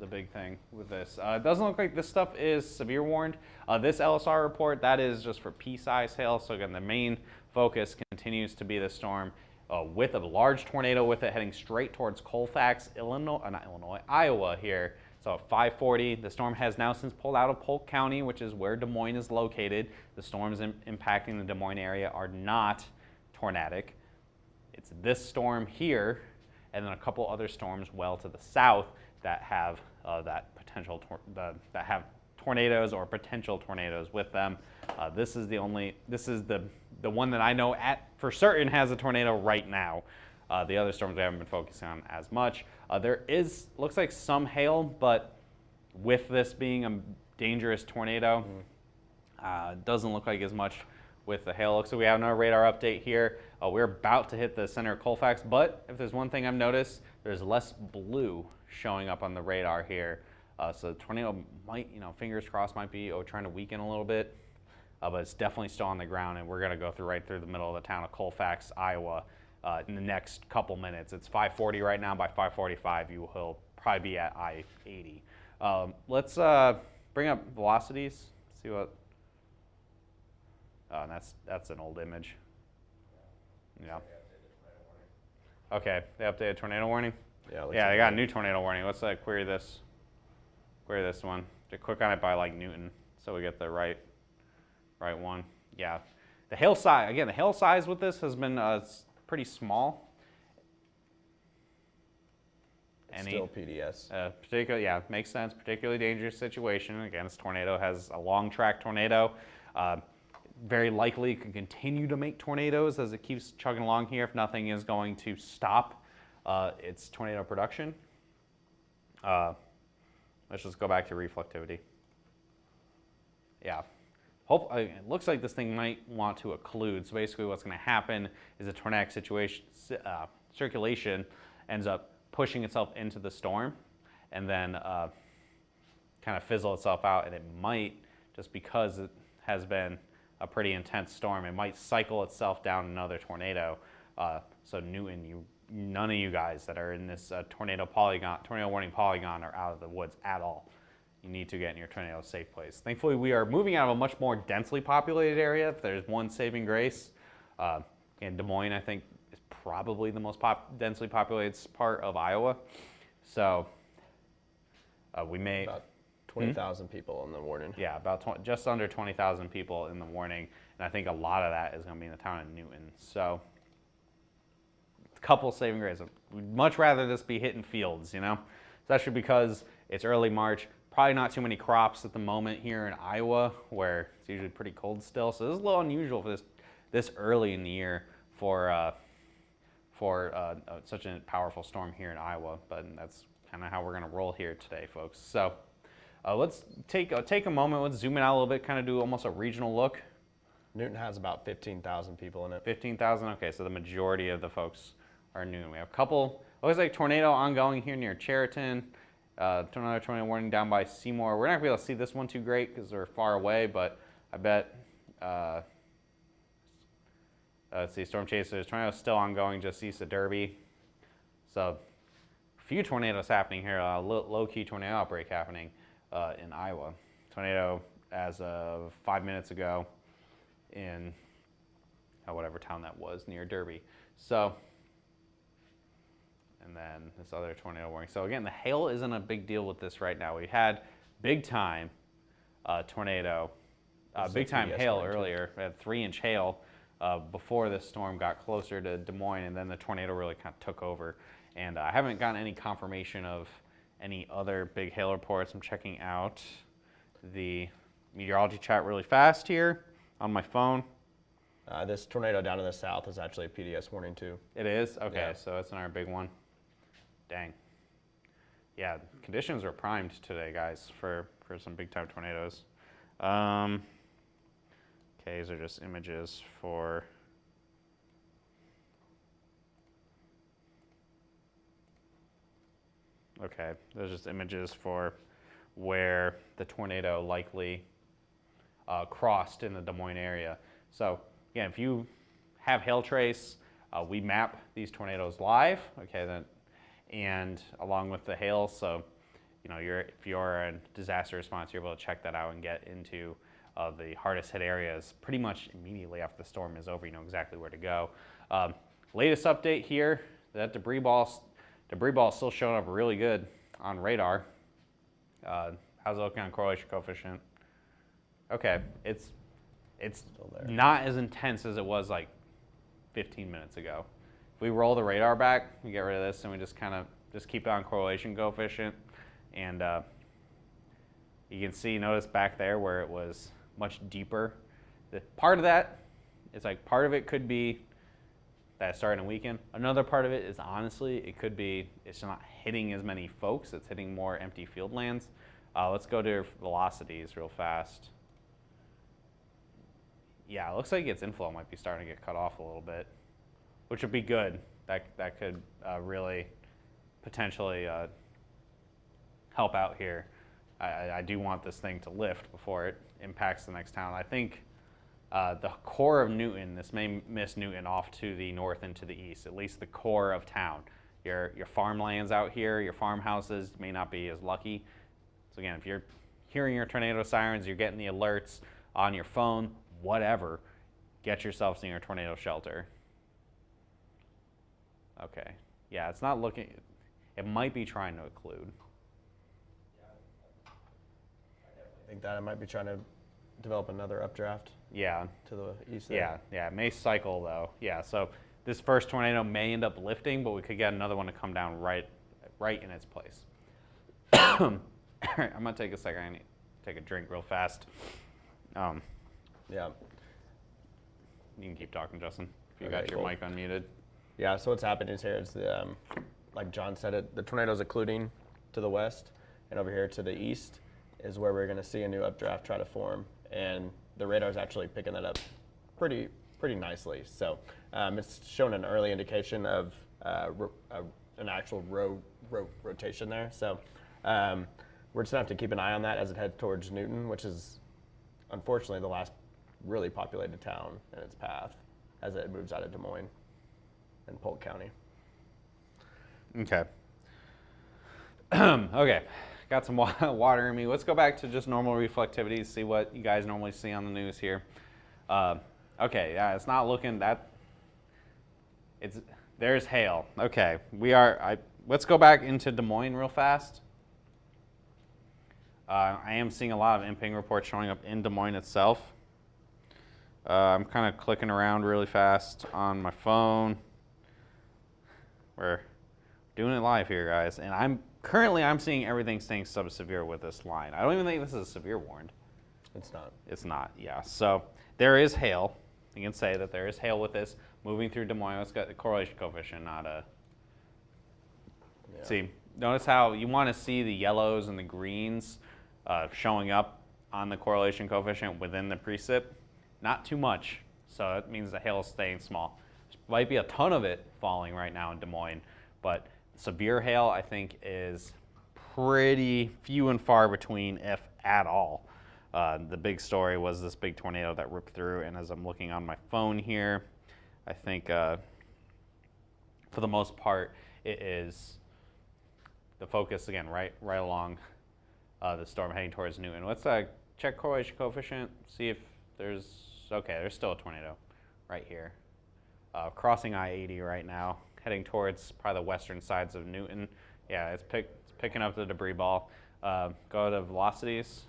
big thing with this. It doesn't look like this stuff is severe warned. This LSR report, that is just for pea-sized hail. So again, the main focus continues to be the storm with a large tornado with it heading straight towards Colfax, Iowa here. So at 5:40, the storm has now since pulled out of Polk County, which is where Des Moines is located. The storms impacting the Des Moines area are not tornadic. It's this storm here, and then a couple other storms well to the south that have that potential that have tornadoes or potential tornadoes with them. This is the one that I know for certain has a tornado right now. The other storms we haven't been focusing on as much. There looks like some hail, but with this being a dangerous tornado, doesn't look like as much with the hail. Looks like we have another radar update here. We're about to hit the center of Colfax, but if there's one thing I've noticed, there's less blue showing up on the radar here. So the tornado might, fingers crossed, might be trying to weaken a little bit, but it's definitely still on the ground, and we're going to go right through the middle of the town of Colfax, Iowa, in the next couple minutes. It's 5:40 right now. By 5:45, you will probably be at I-80. Let's bring up velocities. See what. Oh, and that's an old image. Yeah. Okay, they updated tornado warning. Yeah, they got a new tornado warning. Let's query this. Query this one. Just click on it by Newton, so we get the right one. Yeah, the hail size again. The hail size with this has been pretty small. Still PDS. Makes sense. Particularly dangerous situation. Again, this tornado has a long track tornado. Very likely can continue to make tornadoes as it keeps chugging along here if nothing is going to stop its tornado production. Let's just go back to reflectivity. Yeah. It looks like this thing might want to occlude. So basically what's going to happen is a tornadic circulation ends up pushing itself into the storm and then kind of fizzle itself out. And it might, just because it has been a pretty intense storm, it might cycle itself down another tornado. So Newton, none of you guys that are in this tornado warning polygon are out of the woods at all. You need to get in your tornado safe place. Thankfully, we are moving out of a much more densely populated area. If there's one saving grace, in Des Moines, I think, is probably the most densely populated part of Iowa. So we may... About 20,000 people in the warning. Yeah, just under 20,000 people in the warning. And I think a lot of that is going to be in the town of Newton. So a couple saving graces. We'd much rather this be hitting fields, especially because it's early March. Probably not too many crops at the moment here in Iowa, where it's usually pretty cold still. So this is a little unusual for this early in the year for such a powerful storm here in Iowa. But that's kind of how we're going to roll here today, folks. So let's take a moment. Let's zoom in out a little bit, kind of do almost a regional look. Newton has about 15,000 people in it. 15,000. Okay, so the majority of the folks are Newton. We have a couple. Looks like tornado ongoing here near Chariton. Another tornado warning down by Seymour. We're not going to be able to see this one too great because we're far away, but I bet, let's see, Storm Chasers. Tornado still ongoing just east of Derby. So a few tornadoes happening here. A low-key tornado outbreak happening in Iowa. Tornado as of 5 minutes ago in whatever town that was near Derby. So, and then this other tornado warning. So again, the hail isn't a big deal with this right now. We had big time tornado, big time hail earlier. We had 3-inch hail before this storm got closer to Des Moines, and then the tornado really kind of took over. And I haven't gotten any confirmation of any other big hail reports. I'm checking out the meteorology chat really fast here on my phone. This tornado down in the south is actually a PDS warning too. It is? Okay, Yeah. so that's another big one. Dang. Yeah, conditions were primed today, guys, for some big time tornadoes. Okay, these are just images for... Okay, those are just images for where the tornado likely crossed in the Des Moines area. So again, if you have hail trace, we map these tornadoes live, okay, and along with the hail. So, you know, if you're in disaster response, you're able to check that out and get into the hardest hit areas pretty much immediately after the storm is over. You know exactly where to go. Latest update here: that debris ball is still showing up really good on radar. How's it looking on correlation coefficient? Okay, it's Still there. not as intense as it was like 15 minutes ago. If we roll the radar back, we get rid of this, and we just keep it on correlation coefficient, and you can see, notice back there where it was much deeper. Part of that is like, part of it could be that it's starting to weaken. Another part of it is, honestly, it could be it's not hitting as many folks. It's hitting more empty field lands. Let's go to velocities real fast. Yeah, it looks like its inflow might be starting to get cut off a little bit, which would be good. That could really potentially help out here. I do want this thing to lift before it impacts the next town. I think the core of Newton, this may miss Newton off to the north and to the east, at least the core of town. Your farmlands out here, your farmhouses may not be as lucky. So again, if you're hearing your tornado sirens, you're getting the alerts on your phone, whatever, get yourself near a tornado shelter. Okay, yeah, it's not looking, it might be trying to occlude. I think that I might be trying to develop another updraft Yeah, to the east there. yeah, it may cycle though. Yeah, so this first tornado may end up lifting, but we could get another one to come down right in its place. All right, I'm gonna take a second. I need to take a drink real fast. Yeah. You can keep talking, Justin, if you Okay, got your cool. mic unmuted. Yeah, so what's happening is here is the, like John said, the tornado's occluding to the west, and over here to the east is where we're going to see a new updraft try to form, and the radar's actually picking that up pretty nicely. So it's shown an early indication of an actual rotation there. So we're just going to have to keep an eye on that as it heads towards Newton, which is unfortunately the last really populated town in its path as it moves out of Des Moines and Polk County. Okay. Okay, got some water in me. Let's go back to just normal reflectivity, see what you guys normally see on the news here. Okay, yeah, it's not looking that. There's hail. Okay, let's go back into Des Moines real fast. I am seeing a lot of imping reports showing up in Des Moines itself. I'm kind of clicking around really fast on my phone. We're doing it live here, guys, and I'm seeing everything staying sub-severe with this line. I don't even think this is a severe warned. It's not. It's not, yeah. So there is hail. You can say that there is hail with this moving through Des Moines. It's got the correlation coefficient, not a. Yeah. See, notice how you want to see the yellows and the greens showing up on the correlation coefficient within the precip. Not too much, so that means the hail is staying small. There might be a ton of it falling right now in Des Moines, but severe hail, I think, is pretty few and far between, if at all. The big story was this big tornado that ripped through, and as I'm looking on my phone here, I think for the most part it is the focus again right along the storm heading towards Newton. Let's check correlation coefficient, see if there's still a tornado right here. Crossing I-80 right now, heading towards probably the western sides of Newton. Yeah, it's picking up the debris ball. Go to velocities.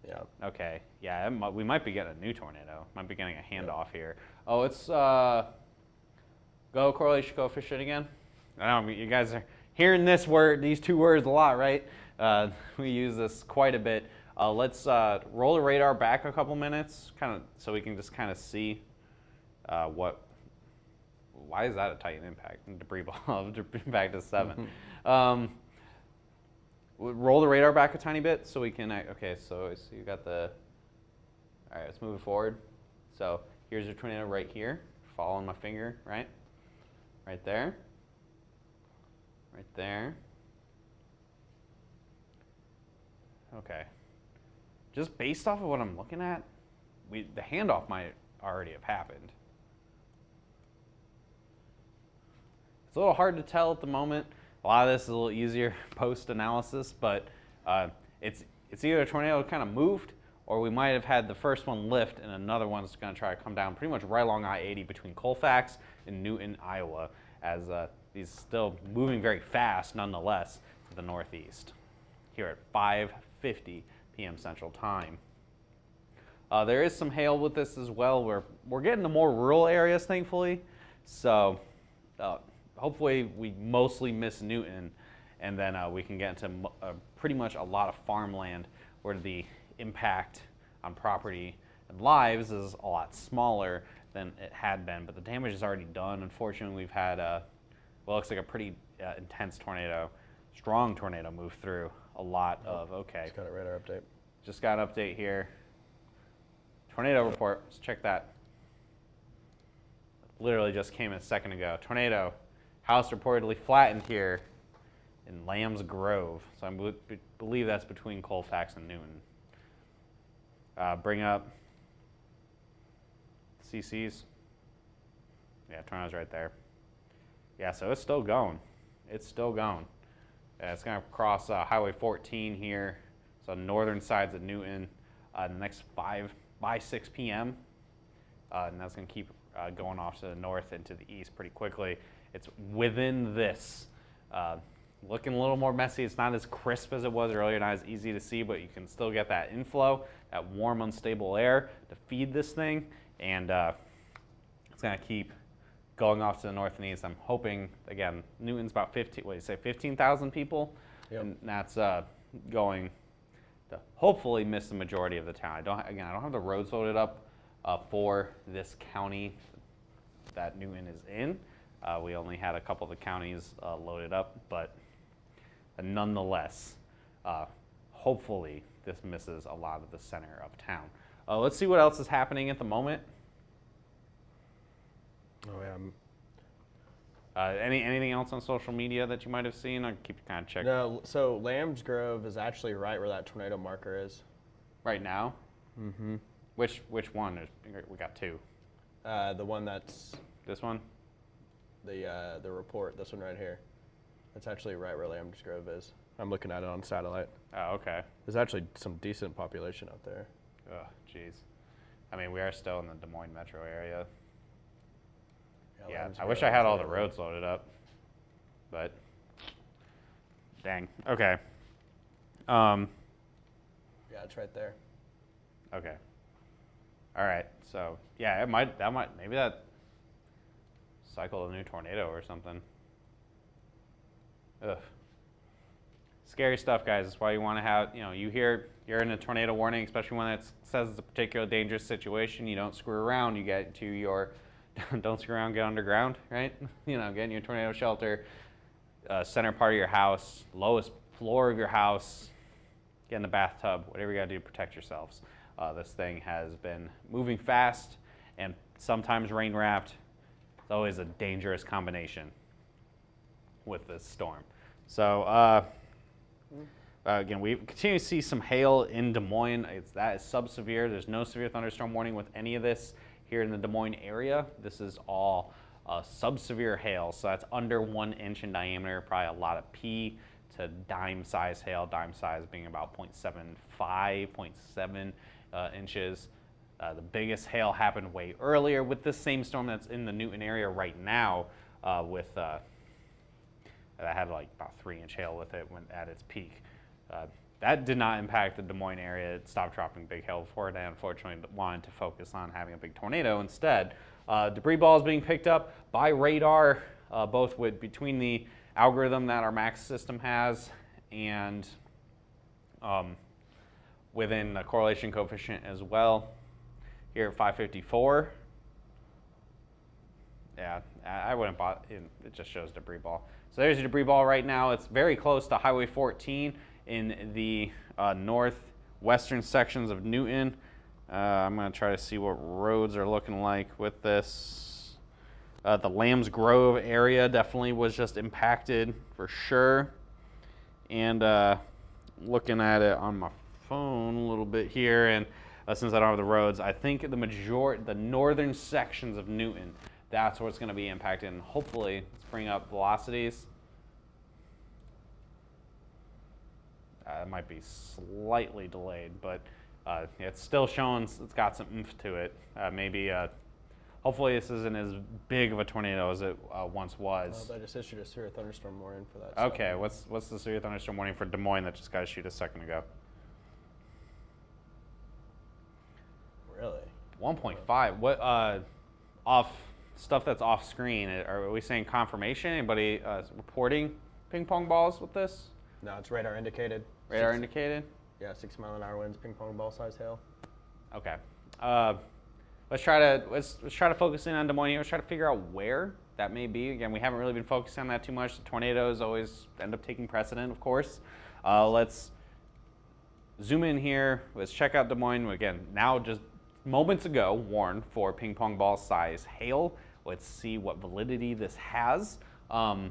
Yeah. Okay. Yeah, we might be getting a new tornado. Might be getting a handoff here. Oh, it's go correlation coefficient again. I know you guys are hearing these two words a lot, right? We use this quite a bit. Let's roll the radar back a couple minutes, kind of, so we can just kind of see why is that a Titan impact? Debris ball, impact is 7. Roll the radar back a tiny bit so we can, okay, so you got all right, let's move it forward. So here's your tornado right here, following my finger, right? Right there. Right there. Okay. Just based off of what I'm looking at, the handoff might already have happened. It's a little hard to tell at the moment. A lot of this is a little easier post-analysis, but it's either a tornado kind of moved, or we might have had the first one lift and another one's going to try to come down pretty much right along I-80 between Colfax and Newton, Iowa, as these still moving very fast nonetheless to the northeast here at 5:50 p.m. Central Time. There is some hail with this as well. We're getting to more rural areas, thankfully, so hopefully we mostly miss Newton, and then we can get into pretty much a lot of farmland where the impact on property and lives is a lot smaller than it had been, but the damage is already done. Unfortunately, we've had well, looks like a pretty intense tornado, strong tornado move through a lot of, okay. Just got a radar update. Just got an update here. Tornado report, let's check that. Literally just came a second ago. Tornado, house reportedly flattened here in Lambs Grove. So I believe that's between Colfax and Newton. Bring up CCs. Yeah, tornado's right there. Yeah, so it's still going. It's still going. It's going to cross Highway 14 here, so northern sides of Newton, the next 6 p.m. And that's going to keep going off to the north and to the east pretty quickly. It's within this. Looking a little more messy. It's not as crisp as it was earlier, not as easy to see, but you can still get that inflow, that warm, unstable air to feed this thing, and it's going to keep going off to the north and east. I'm hoping, again, Newton's about 15,000 people, yep. And that's going to hopefully miss the majority of the town. I don't have the roads loaded up for this county that Newton is in. We only had a couple of the counties loaded up, but nonetheless, hopefully this misses a lot of the center of town. Let's see what else is happening at the moment. Oh yeah. Anything else on social media that you might have seen? I'll keep kind of checking. No, so Lambs Grove is actually right where that tornado marker is. Right now? Mm-hmm. Which one? We got two. The one that's This one? the report. This one right here. That's actually right where Lambs Grove is. I'm looking at it on satellite. Oh, okay. There's actually some decent population out there. Oh, jeez. I mean, we are still in the Des Moines metro area. Yeah, Lambs I wish Grove I had is all right the where- roads loaded up, but dang. Okay. Yeah, it's right there. Okay. All right. So yeah, maybe that cycled a new tornado or something. Ugh. Scary stuff, guys. That's why you want to have, you hear you're in a tornado warning, especially when it says it's a particular dangerous situation. You don't screw around. You get to your, don't screw around, get underground, right? Get in your tornado shelter, center part of your house, lowest floor of your house, get in the bathtub, whatever you got to do to protect yourselves. This thing has been moving fast and sometimes rain wrapped. It's always a dangerous combination with this storm. So again, we continue to see some hail in Des Moines. That is sub-severe. There's no severe thunderstorm warning with any of this here in the Des Moines area. This is all sub-severe hail, so that's under 1 inch in diameter, probably a lot of pea to dime size hail, dime size being about 0.75, 0.7 inches. The biggest hail happened way earlier with this same storm that's in the Newton area right now that had like about 3-inch hail with it when at its peak. That did not impact the Des Moines area. It stopped dropping big hail before it. I unfortunately wanted to focus on having a big tornado instead. Debris balls being picked up by radar, both between the algorithm that our MAX system has and within the correlation coefficient as well. Here at 554. Yeah, I wouldn't bother. It just shows debris ball. So there's your debris ball right now. It's very close to Highway 14 in the northwestern sections of Newton. I'm going to try to see what roads are looking like with this. The Lambs Grove area definitely was just impacted for sure. And looking at it on my phone a little bit here, and since I don't have the roads, I think the northern sections of Newton, that's what's going to be impacted. And hopefully, let's bring up velocities. It might be slightly delayed, but it's still showing it's got some oomph to it. Hopefully this isn't as big of a tornado as it once was. I just issued a severe thunderstorm warning for that. Okay, so. What's the severe thunderstorm warning for Des Moines that just got issued a second ago? Really? 1.5. What off stuff that's off screen? Are we saying confirmation? Anybody reporting ping pong balls with this? No, it's radar indicated. Radar indicated? Yeah, 60-mile-an-hour winds, ping pong ball size hail. Okay. Let's try to focus in on Des Moines. Let's try to figure out where that may be. Again, we haven't really been focusing on that too much. The tornadoes always end up taking precedent, of course. Let's zoom in here. Let's check out Des Moines. Again, now just moments ago warned for ping pong ball size hail. Let's see what validity this has. My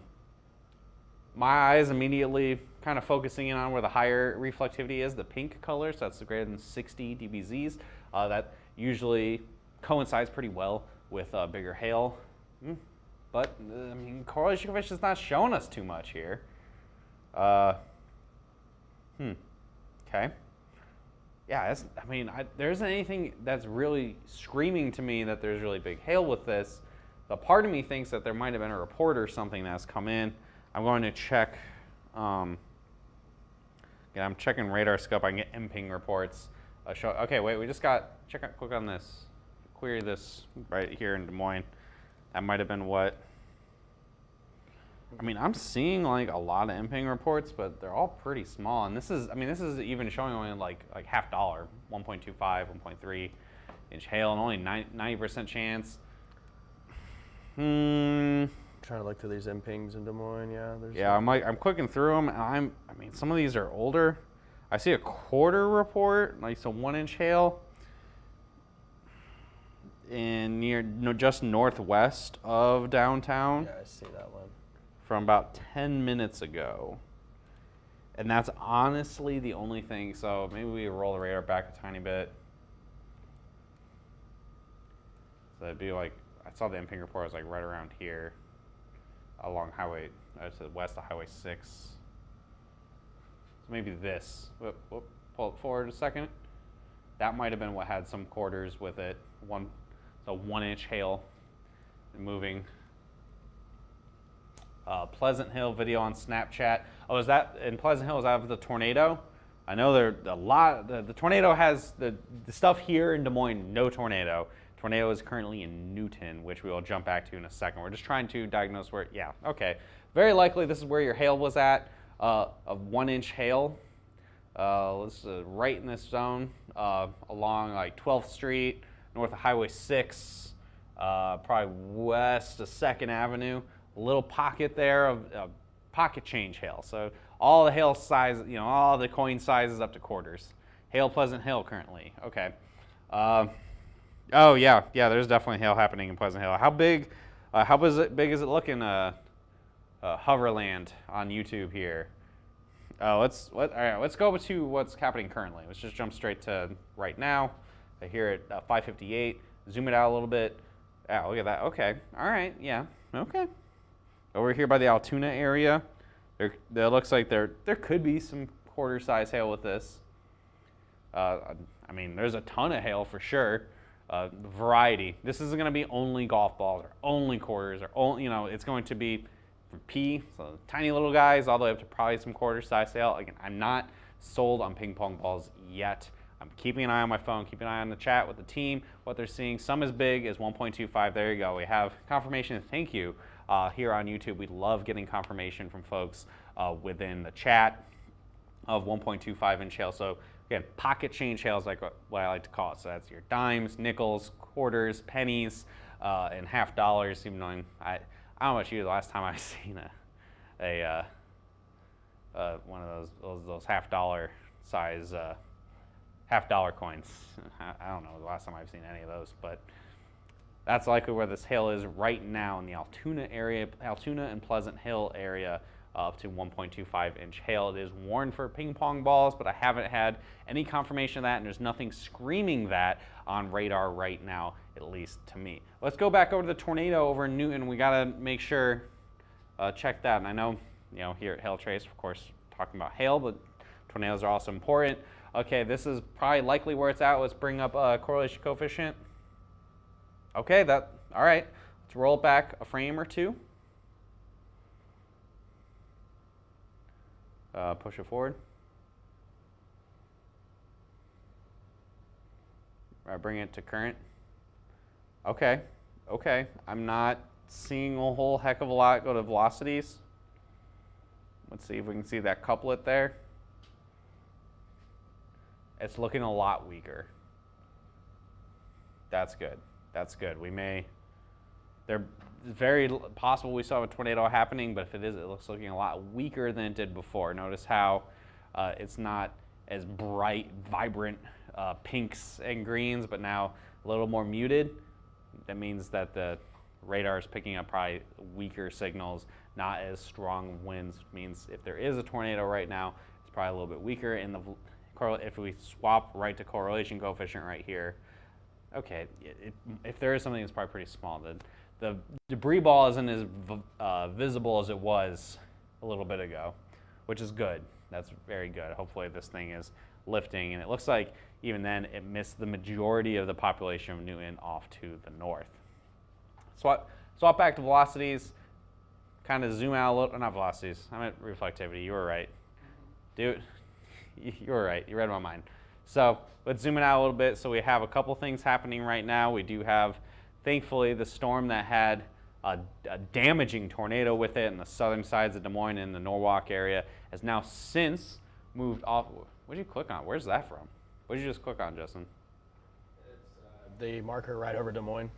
eyes immediately kind of focusing in on where the higher reflectivity is, the pink color, so that's greater than 60 dBZs. That usually coincides pretty well with bigger hail. But, I mean, correlation coefficient is not showing us too much here. Okay. Yeah, there isn't anything that's really screaming to me that there's really big hail with this. But part of me thinks that there might have been a report or something that's come in. I'm going to check, I'm checking radar scope. I can get MPing reports. Okay, wait, we just got, click on this, query this right here in Des Moines. That might have been what, I'm seeing like a lot of MPing reports, but they're all pretty small. And this is even showing only like $0.50, 1.25, 1.3 inch hail, and only 90% chance. Trying to look through these MPings in Des Moines, I'm clicking through them, and some of these are older. I see a quarter report, like some 1 inch hail in just northwest of downtown. Yeah, I see that one. From about 10 minutes ago. And that's honestly the only thing, so maybe we roll the radar back a tiny bit. So it'd be like, I saw the MPing report was like right around here along highway, to the west of Highway 6. So maybe this, pull it forward a second. That might have been what had some quarters with it. 1 inch hail moving. Pleasant Hill video on Snapchat. Oh, is that in Pleasant Hill? Is that the tornado? I know there a lot. The tornado has the stuff here in Des Moines. No tornado. Tornado is currently in Newton, which we will jump back to in a second. We're just trying to diagnose where. Yeah. Okay. Very likely this is where your hail was at. Of 1 inch hail. Let's right in this zone along like 12th Street, north of Highway 6, probably west of 2nd Avenue. A little pocket there of pocket change hail. So all the hail size, all the coin sizes up to quarters. Hail Pleasant Hill currently. Okay. Oh yeah, there's definitely hail happening in Pleasant Hill. How big? Big is it looking? Hoverland on YouTube here. All right, let's go to what's happening currently. Let's just jump straight to right now. Here at 5:58. Zoom it out a little bit. Oh, look at that. Okay. All right. Yeah. Okay. Over here by the Altoona area, there looks like there could be some quarter-size hail with this. I mean, there's a ton of hail for sure. Variety. This isn't going to be only golf balls or only quarters or only, it's going to be from P, so tiny little guys, all the way up to probably some quarter-size hail. Again, I'm not sold on ping pong balls yet. I'm keeping an eye on my phone, keeping an eye on the chat with the team, what they're seeing. Some as big as 1.25. There you go. We have confirmation. Thank you here on YouTube. We love getting confirmation from folks within the chat of 1.25 inch hail. So again, pocket change hail is like what I like to call it. So that's your dimes, nickels, quarters, pennies, and half dollars. Even though I don't know about you, the last time I've seen one of those half dollar size half dollar coins. I don't know the last time I've seen any of those, but that's likely where this hail is right now in the Altoona area, Altoona and Pleasant Hill area, up to 1.25 inch hail. It is warned for ping pong balls, but I haven't had any confirmation of that, and there's nothing screaming that on radar right now, at least to me. Let's go back over to the tornado over in Newton. We gotta make sure, check that. And I know, here at Hail Trace, of course, talking about hail, but tornadoes are also important. Okay, this is probably likely where it's at. Let's bring up correlation coefficient. Okay, all right. Let's roll it back a frame or two. Push it forward. Bring it to current. Okay. I'm not seeing a whole heck of a lot go to velocities. Let's see if we can see that couplet there. It's looking a lot weaker. That's good. They're very possible we saw a tornado happening, but if it is, it looks looking a lot weaker than it did before. Notice how it's not as bright, vibrant pinks and greens, but now a little more muted. That means that the radar is picking up probably weaker signals, not as strong winds. Means if there is a tornado right now, it's probably a little bit weaker. And if we swap right to correlation coefficient right here, okay, if there is something that's probably pretty small, the debris ball isn't as visible as it was a little bit ago, which is good. That's very good. Hopefully this thing is lifting, and it looks like even then it missed the majority of the population of Newton off to the north. Swap back to velocities, kind of zoom out a little, not velocities, I meant reflectivity, you were right. Dude, you were right, you read my mind. So let's zoom it out a little bit. So we have a couple things happening right now. We do have, thankfully, the storm that had a damaging tornado with it in the southern sides of Des Moines and the Norwalk area has now since moved off. What did you click on? Where's that from? What did you just click on, Justin? It's the marker right over Des Moines.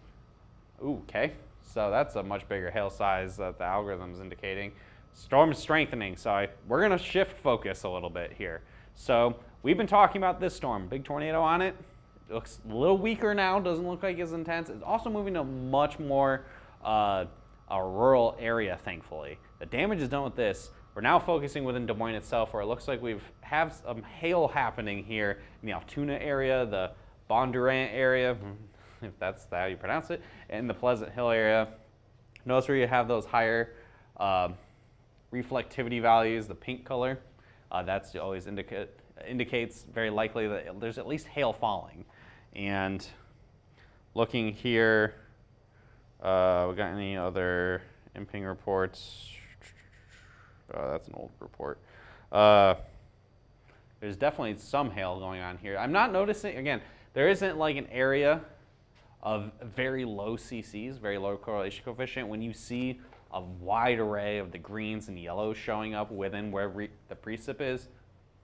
Ooh, okay. So that's a much bigger hail size that the algorithm's indicating. Storm is strengthening, so we're going to shift focus a little bit here. So we've been talking about this storm, big tornado on it. It looks a little weaker now, doesn't look like as intense. It's also moving to much more a rural area, thankfully. The damage is done with this. We're now focusing within Des Moines itself, where it looks like we have some hail happening here in the Altoona area, the Bondurant area, if that's how you pronounce it, and the Pleasant Hill area. Notice where you have those higher reflectivity values, the pink color. That's always indicates very likely that there's at least hail falling. And looking here, we got any other imping reports? That's an old report. There's definitely some hail going on here. I'm not noticing, again, there isn't like an area of very low CCs, very low correlation coefficient. When you see a wide array of the greens and yellows showing up within where the precip is,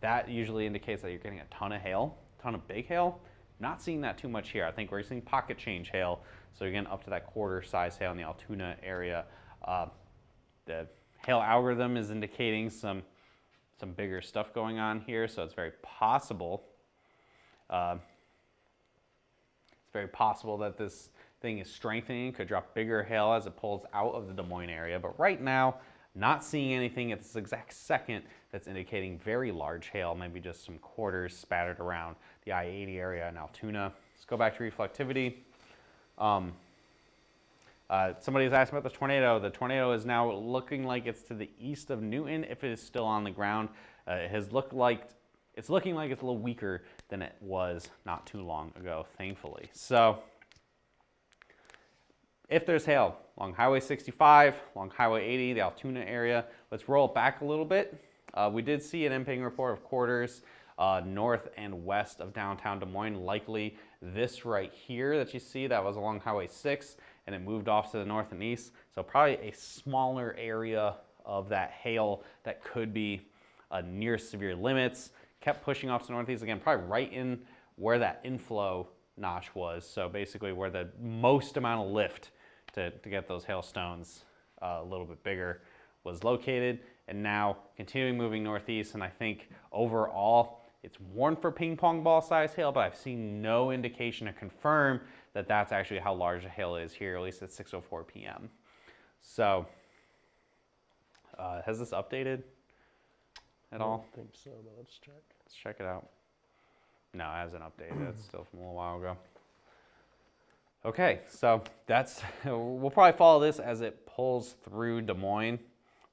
that usually indicates that you're getting a ton of hail, a ton of big hail. Not seeing that too much here. I think we're seeing pocket change hail, so again, up to that quarter size hail in the Altoona area. The hail algorithm is indicating some bigger stuff going on here, so it's very possible. It's very possible that this thing is strengthening, could drop bigger hail as it pulls out of the Des Moines area. But right now, Not seeing anything at this exact second that's indicating very large hail, maybe just some quarters spattered around the I-80 area in Altoona. Let's go back to reflectivity. Somebody's asking about the tornado. The tornado is now looking like it's to the east of Newton if it is still on the ground. It's looking like it's a little weaker than it was not too long ago, thankfully. So if there's hail along Highway 65, along Highway 80, the Altoona area, let's roll it back a little bit. We did see an impinging report of quarters north and west of downtown Des Moines, likely this right here that you see, that was along Highway 6, and it moved off to the north and east. So probably a smaller area of that hail that could be near severe limits. Kept pushing off to northeast again, probably right in where that inflow notch was. So basically where the most amount of lift to get those hailstones a little bit bigger was located. And now continuing moving northeast, and I think overall it's warned for ping pong ball size hail, but I've seen no indication to confirm that that's actually how large the hail is here, at least at 6:04 p.m. So has this updated at all? I don't think so, but let's check. Let's check it out. No, it hasn't updated. It's still from a little while ago. Okay, so that's, we'll probably follow this as it pulls through Des Moines,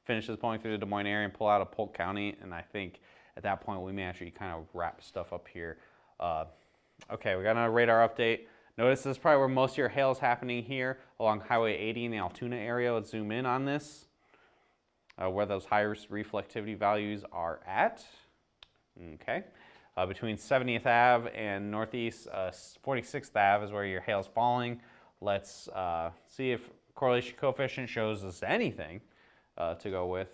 finishes pulling through the Des Moines area and pull out of Polk County, and I think at that point we may actually kind of wrap stuff up here. Okay, we got another radar update. Notice this is probably where most of your hail is happening here along Highway 80 in the Altoona area. Let's zoom in on this, where those highest reflectivity values are at. Okay, between 70th Ave and Northeast 46th Ave is where your hail is falling. Let's see if correlation coefficient shows us anything to go with.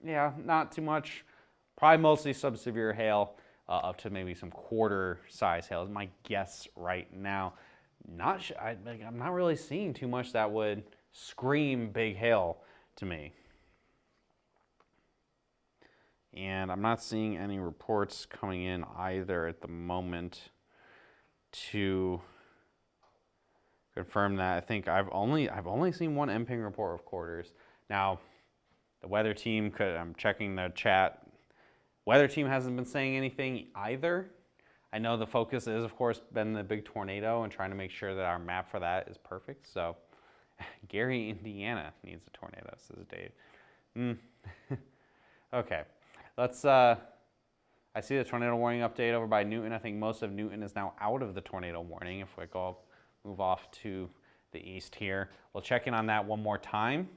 Yeah, not too much. Probably mostly subsevere hail, up to maybe some quarter size hail is my guess right now. I'm not really seeing too much that would scream big hail to me. And I'm not seeing any reports coming in either at the moment to confirm that. I think I've only seen one MPing report of quarters. Now, the weather team I'm checking the chat. Weather team hasn't been saying anything either. I know the focus is, of course, been the big tornado and trying to make sure that our map for that is perfect. So, Gary, Indiana needs a tornado, says Dave. Okay, let's. I see the tornado warning update over by Newton. I think most of Newton is now out of the tornado warning. If we move off to the east here, we'll check in on that one more time.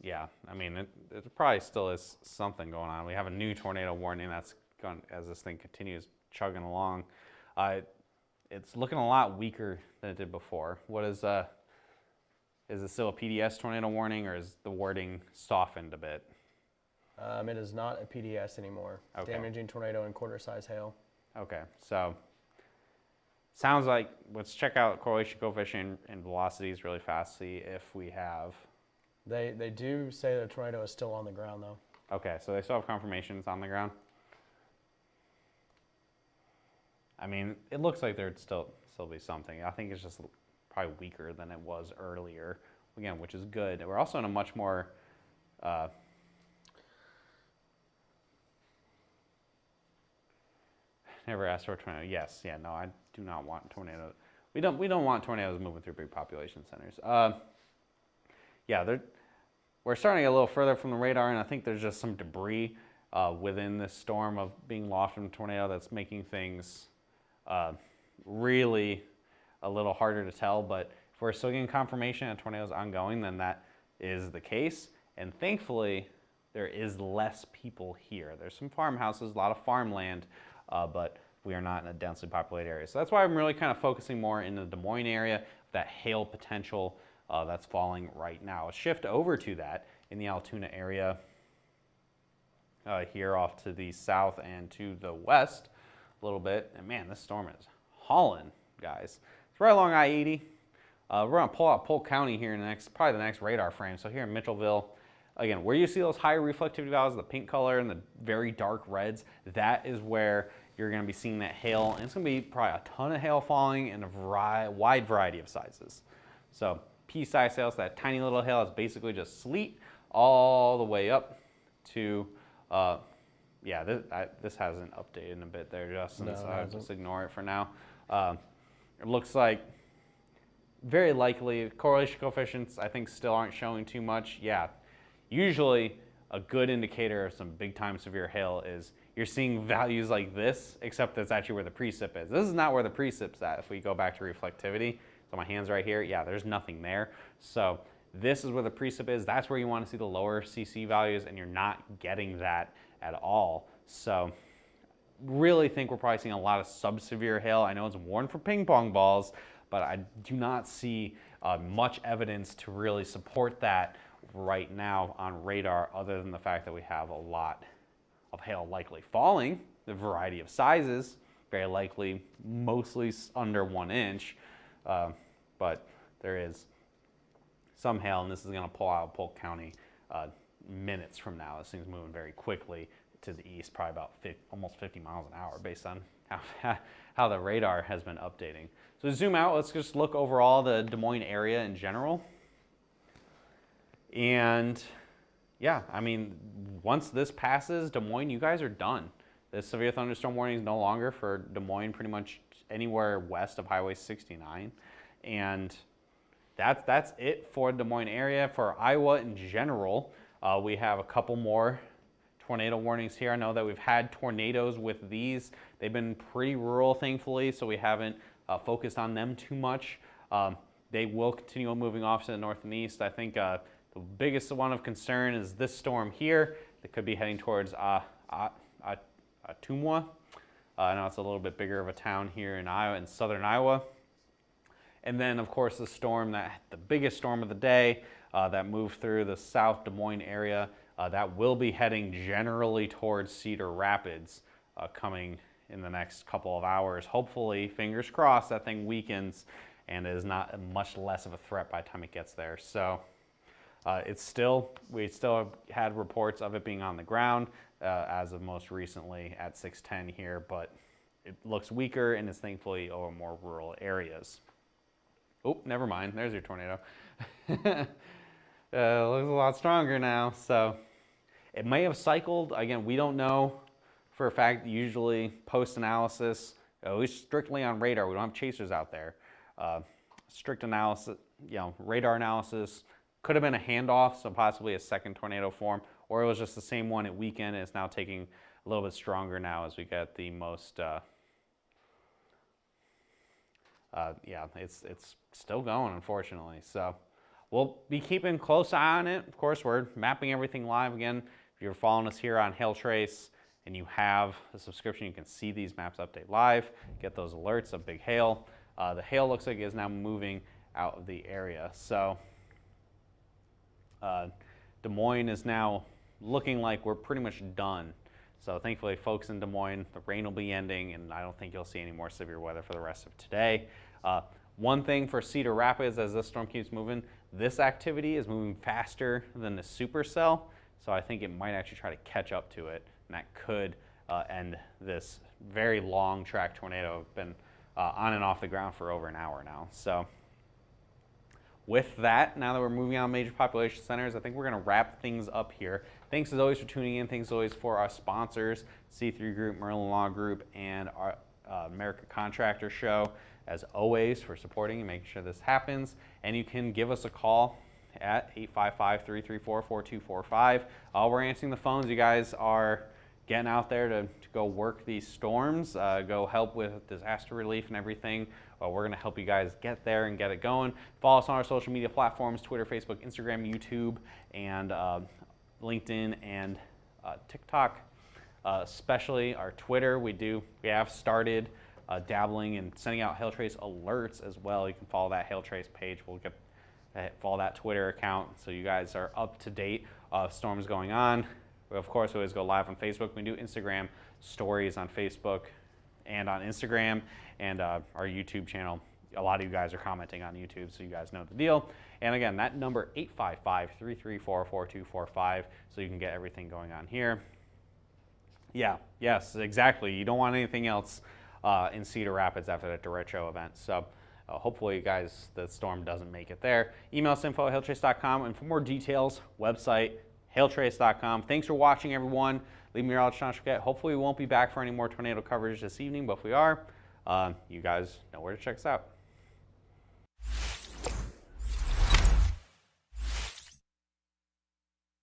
Yeah, I mean, it probably still is something going on. We have a new tornado warning that's going, as this thing continues chugging along. It's looking a lot weaker than it did before. What is it still a PDS tornado warning, or is the wording softened a bit? It is not a PDS anymore. Okay. Damaging tornado and quarter size hail. Okay, so sounds like, let's check out correlation coefficient and velocities really fast, see if we have. They do say the tornado is still on the ground though. Okay, so they still have confirmations on the ground. I mean, it looks like there'd still be something. I think it's just probably weaker than it was earlier, again, which is good. We're also in a much more never asked for a tornado. Yes, yeah, no, I do not want tornadoes. We don't want tornadoes moving through big population centers. Yeah, we're starting to get a little further from the radar, and I think there's just some debris within this storm of being lost from a tornado that's making things really a little harder to tell. But if we're still getting confirmation that tornado is ongoing, then that is the case. And thankfully, there is less people here. There's some farmhouses, a lot of farmland, but we are not in a densely populated area. So that's why I'm really kind of focusing more in the Des Moines area, that hail potential that's falling right now. A shift over to that in the Altoona area here off to the south and to the west a little bit. And man, this storm is hauling, guys. It's right along I-80. We're going to pull out Polk County here in probably the next radar frame. So here in Mitchellville, again, where you see those higher reflectivity values, the pink color and the very dark reds, that is where you're going to be seeing that hail. And it's going to be probably a ton of hail falling in a wide variety of sizes. So pea-sized hail, so that tiny little hail is basically just sleet all the way up to, yeah, this hasn't updated in a bit there, Justin, so I'll just ignore it for now. It looks like very likely correlation coefficients, I think, still aren't showing too much. Yeah, usually a good indicator of some big time severe hail is you're seeing values like this, except that's actually where the precip is. This is not where the precip's at if we go back to reflectivity. So my hand's right here. Yeah, there's nothing there. So this is where the precip is. That's where you want to see the lower CC values, and you're not getting that at all. So really think we're probably seeing a lot of sub-severe hail. I know it's warned for ping pong balls, but I do not see much evidence to really support that right now on radar, other than the fact that we have a lot of hail likely falling, the variety of sizes, very likely mostly under 1 inch, but there is some hail, and this is going to pull out of Polk County minutes from now. This thing's moving very quickly to the east, probably about almost 50 miles an hour based on how the radar has been updating. So to zoom out, let's just look overall the Des Moines area in general. And yeah, I mean, once this passes Des Moines, you guys are done. The severe thunderstorm warning is no longer for Des Moines, pretty much anywhere west of Highway 69. And that's it for Des Moines area. For Iowa in general, we have a couple more tornado warnings here. I know that we've had tornadoes with these. They've been pretty rural, thankfully, so we haven't focused on them too much. They will continue moving off to the north and east. I think the biggest one of concern is this storm here that could be heading towards Ottumwa. I know it's a little bit bigger of a town here in Iowa, in southern Iowa. And then, of course, the biggest storm of the day that moved through the South Des Moines area, that will be heading generally towards Cedar Rapids, coming in the next couple of hours. Hopefully, fingers crossed, that thing weakens and is not much less of a threat by the time it gets there. So we still have had reports of it being on the ground as of most recently at 6:10 here, but it looks weaker and is thankfully over more rural areas. Oh, never mind. There's your tornado. Looks a lot stronger now. So it may have cycled. Again, we don't know for a fact. Usually post-analysis, at least strictly on radar, we don't have chasers out there. Strict analysis, radar analysis, could have been a handoff, so possibly a second tornado form, or it was just the same one at weekend. It's now taking a little bit stronger now as we get the most, it's still going, unfortunately. So we'll be keeping close eye on it. Of course, we're mapping everything live again. If you're following us here on Hail Trace and you have a subscription, you can see these maps update live, get those alerts of big hail. The hail looks like it is now moving out of the area. So Des Moines is now looking like we're pretty much done. So thankfully, folks in Des Moines, the rain will be ending, and I don't think you'll see any more severe weather for the rest of today. One thing for Cedar Rapids, as this storm keeps moving, this activity is moving faster than the supercell, so I think it might actually try to catch up to it, and that could end this very long track tornado. It's been on and off the ground for over an hour now. So with that, now that we're moving on major population centers, I think we're going to wrap things up here. Thanks as always for tuning in. Thanks as always for our sponsors, C3 Group, Merlin Law Group, and our American Contractor Show, as always, for supporting and making sure this happens. And you can give us a call at 855-334-4245. We're answering the phones. You guys are getting out there to go work these storms, go help with disaster relief and everything. We're going to help you guys get there and get it going. Follow us on our social media platforms, Twitter, Facebook, Instagram, YouTube, and LinkedIn and TikTok. Especially our Twitter, we have started dabbling and sending out Hail Trace alerts as well. You can follow that Hail Trace page. We'll follow that Twitter account so you guys are up to date of storms going on. Of course, we always go live on Facebook. We do Instagram stories on Facebook and on Instagram, and our YouTube channel. A lot of you guys are commenting on YouTube, so you guys know the deal. And again, that number, 855-334-4245, so you can get everything going on here. Yeah, yes, exactly. You don't want anything else in Cedar Rapids after that derecho event. So hopefully, guys, the storm doesn't make it there. Email us info@hailtrace.com, and for more details, website hailtrace.com. Thanks for watching, everyone. Leave me your knowledge, not forget. Hopefully, we won't be back for any more tornado coverage this evening, but if we are, you guys know where to check us out.